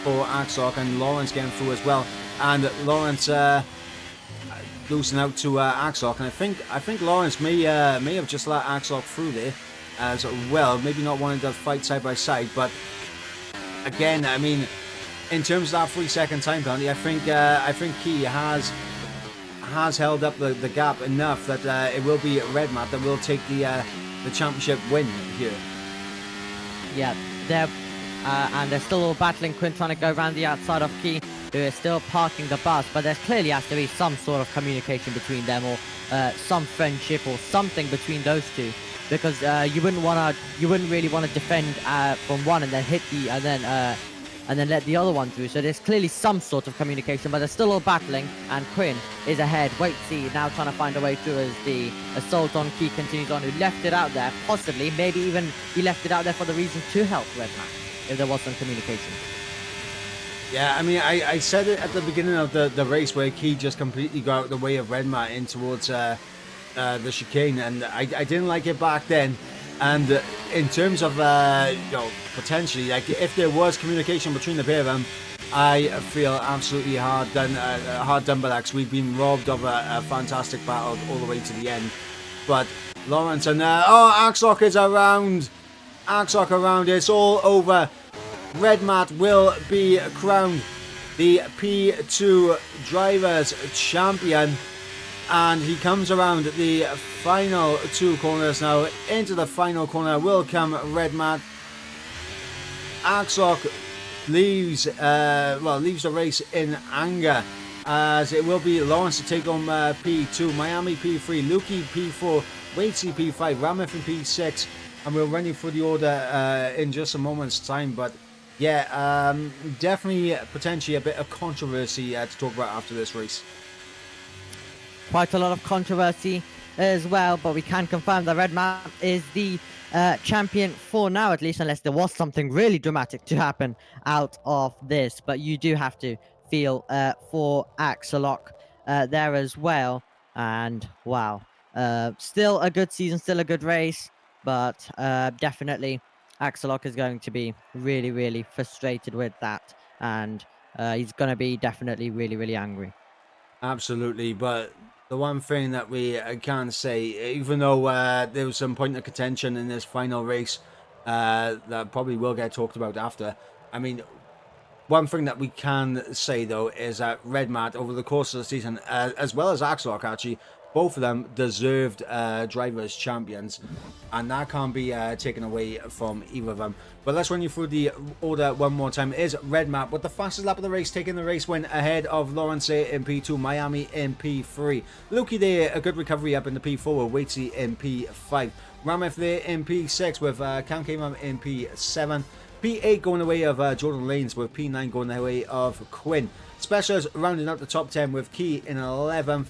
for Axlock, and Lawrence getting through as well, and Lawrence losing out to Axlock, and I think Lawrence may have just let Axlock through there as well. Maybe not wanting to fight side by side, but again, I mean, in terms of that 3-second time penalty, I think Key has held up the gap enough that it will be Red Matt that will take the championship win here. yeah, they're and they're still all battling. Quinn trying to go around the outside of Key, who is still parking the bus, but there clearly has to be some sort of communication between them, or some friendship or something between those two, because you wouldn't really want to defend from one and then hit the and then let the other one through. So there's clearly some sort of communication, but they're still all battling, and Quinn is ahead. Wait, see, now trying to find a way through as the assault on Key continues on, who left it out there, possibly, maybe even he left it out there for the reason to help Red Matt, if there was some communication. Yeah, I mean, I said it at the beginning of the race where Key just completely got out of the way of Red Matt in towards the chicane, and I didn't like it back then. And in terms of, potentially, like, if there was communication between the pair of them, I feel absolutely hard done by that, because we've been robbed of a fantastic battle all the way to the end. But Lawrence and, Axlock is around. Axlock around, it's all over. Red Matt will be crowned the P2 Drivers Champion, and he comes around the final two corners now. Into the final corner will come Red Matt. Axlock leaves the race in anger, as it will be Lawrence to take on P2, Miami P3, Lukey P4, Waitsy P5, Rameth in P6, and we'll run you through the order in just a moment's time. But yeah, definitely potentially a bit of controversy to talk about after this race. Quite a lot of controversy as well, but we can confirm that Red Matt is the champion for now, at least, unless there was something really dramatic to happen out of this. But you do have to feel for Axlock there as well. And wow, still a good season, still a good race, but definitely Axlock is going to be really, really frustrated with that, and he's going to be definitely really, really angry. Absolutely, but the one thing that we can say, even though there was some point of contention in this final race that probably will get talked about after, I mean, one thing that we can say, though, is that Red Matt, over the course of the season, as well as Axlock, actually, both of them deserved drivers champions, and that can't be taken away from either of them. But let's run you through the order one more time. It is Red Matt with the fastest lap of the race, taking the race win ahead of Lawrence in P2, Miami in P3. Lukey there, a good recovery up in the P4 with Waitsy in P5. Rameth there in P6 with Cam Cameron in P7. P8 going the way of Jordan Lanes, with P9 going the way of Quinn. Specials rounding out the top 10 with Key in 11th.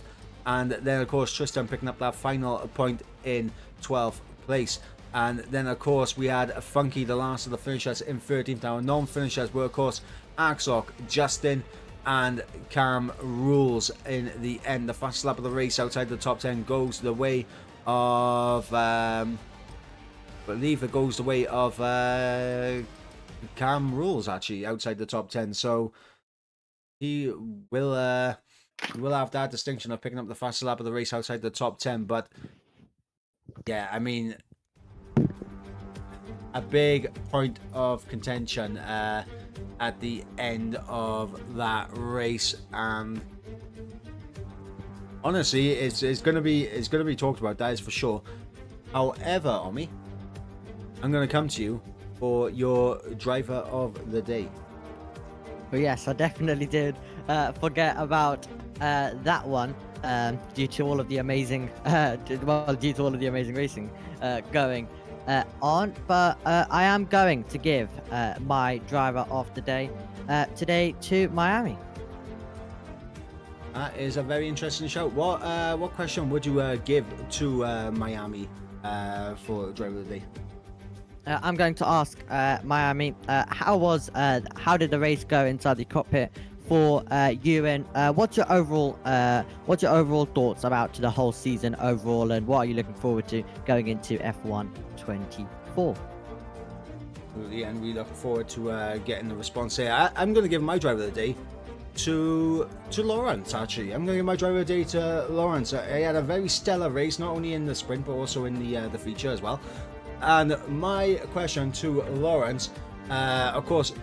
And then, of course, Tristan picking up that final point in 12th place. And then, of course, we had Funky, the last of the finishers, in 13th. Our non-finishers were, of course, Axlock, Justin, and Cam Rules in the end. The fastest lap of the race outside the top 10 goes the way of... I believe it goes the way of Cam Rules, actually, outside the top 10. So he will... we'll have that distinction of picking up the fastest lap of the race outside the top 10. But yeah, I mean, a big point of contention at the end of that race, and honestly, it's gonna be talked about. That is for sure. However, Omi, I'm gonna come to you for your driver of the day. But yes, I definitely did forget about that one due to all of the amazing, due to all of the amazing racing going. on, but I am going to give my driver of the day today to Miami. That is a very interesting show. What question would you give to Miami for driver of the day? I'm going to ask Miami, how did the race go inside the cockpit for you, and what's your overall thoughts about the whole season overall, and what are you looking forward to going into F1 24? Absolutely, and we look forward to getting the response here. I'm going to give my driver of the day to Lawrence. Actually, I'm going to give my driver of the day to Lawrence. He had a very stellar race, not only in the sprint but also in the feature as well. And my question to Lawrence, of course,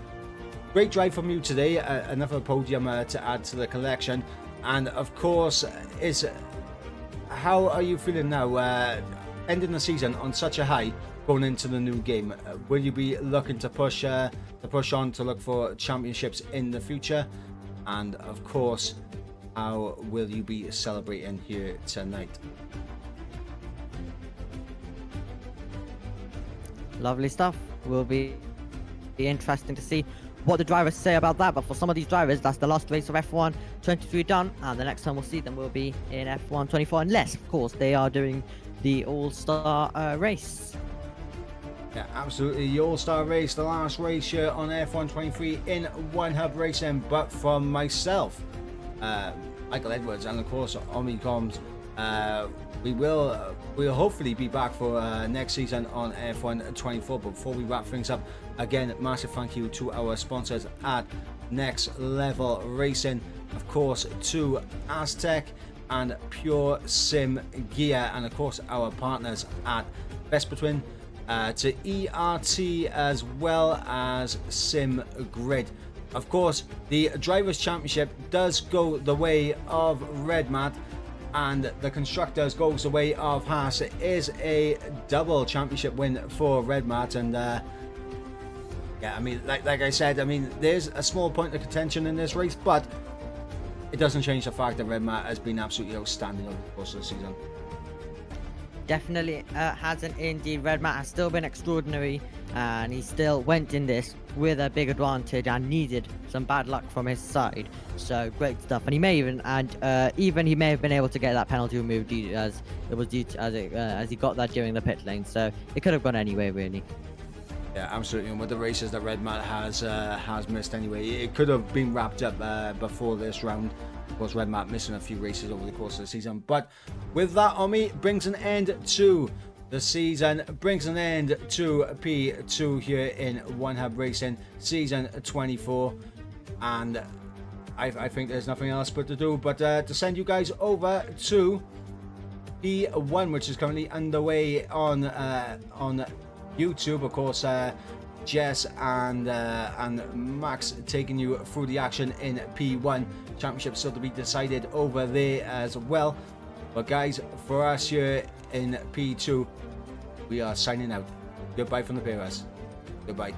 great drive from you today, another podium to add to the collection. And of course, how are you feeling now, ending the season on such a high, going into the new game? Will you be looking to push on to look for championships in the future? And of course, how will you be celebrating here tonight? Lovely stuff. Will be interesting to see what the drivers say about that. But for some of these drivers, that's the last race of F1 23 done, and the next time we'll see them will be in F1 24, unless, of course, they are doing the All-Star race. Yeah, absolutely. The All-Star race, the last race here on F1 23 in One Hub Racing. But from myself, Michael Edwards, and of course, Omnicoms, we'll hopefully be back for next season on F1 24. But before we wrap things up, again, massive thank you to our sponsors at Next Level Racing, of course, to Aztec and Pure Sim Gear, and of course our partners at Best Between, to ERT, as well as Sim Grid. Of course, the Drivers' Championship does go the way of Red Mat, and the Constructors goes the way of Haas. It is a double championship win for Red Mat, and yeah, I mean, like I said, I mean, there's a small point of contention in this race, but it doesn't change the fact that Red Mat has been absolutely outstanding over the course of the season. Definitely hasn't indeed. Red Mat has still been extraordinary, and he still went in this with a big advantage and needed some bad luck from his side. So great stuff, and he may even he may have been able to get that penalty removed as he got that during the pit lane. So it could have gone anyway, really. Yeah, absolutely. And with the races that Red Mat has missed anyway, it could have been wrapped up before this round. Of course, Red Mat missing a few races over the course of the season. But with that, Omi, brings an end to the season, brings an end to P2 here in One Hub Racing Season 24. And I think there's nothing else but to do but to send you guys over to P1, which is currently underway on YouTube. Of course, Jess and Max taking you through the action in P1. Championship still to be decided over there as well. But guys, for us here in P2, we are signing out. Goodbye from the PRS. Goodbye.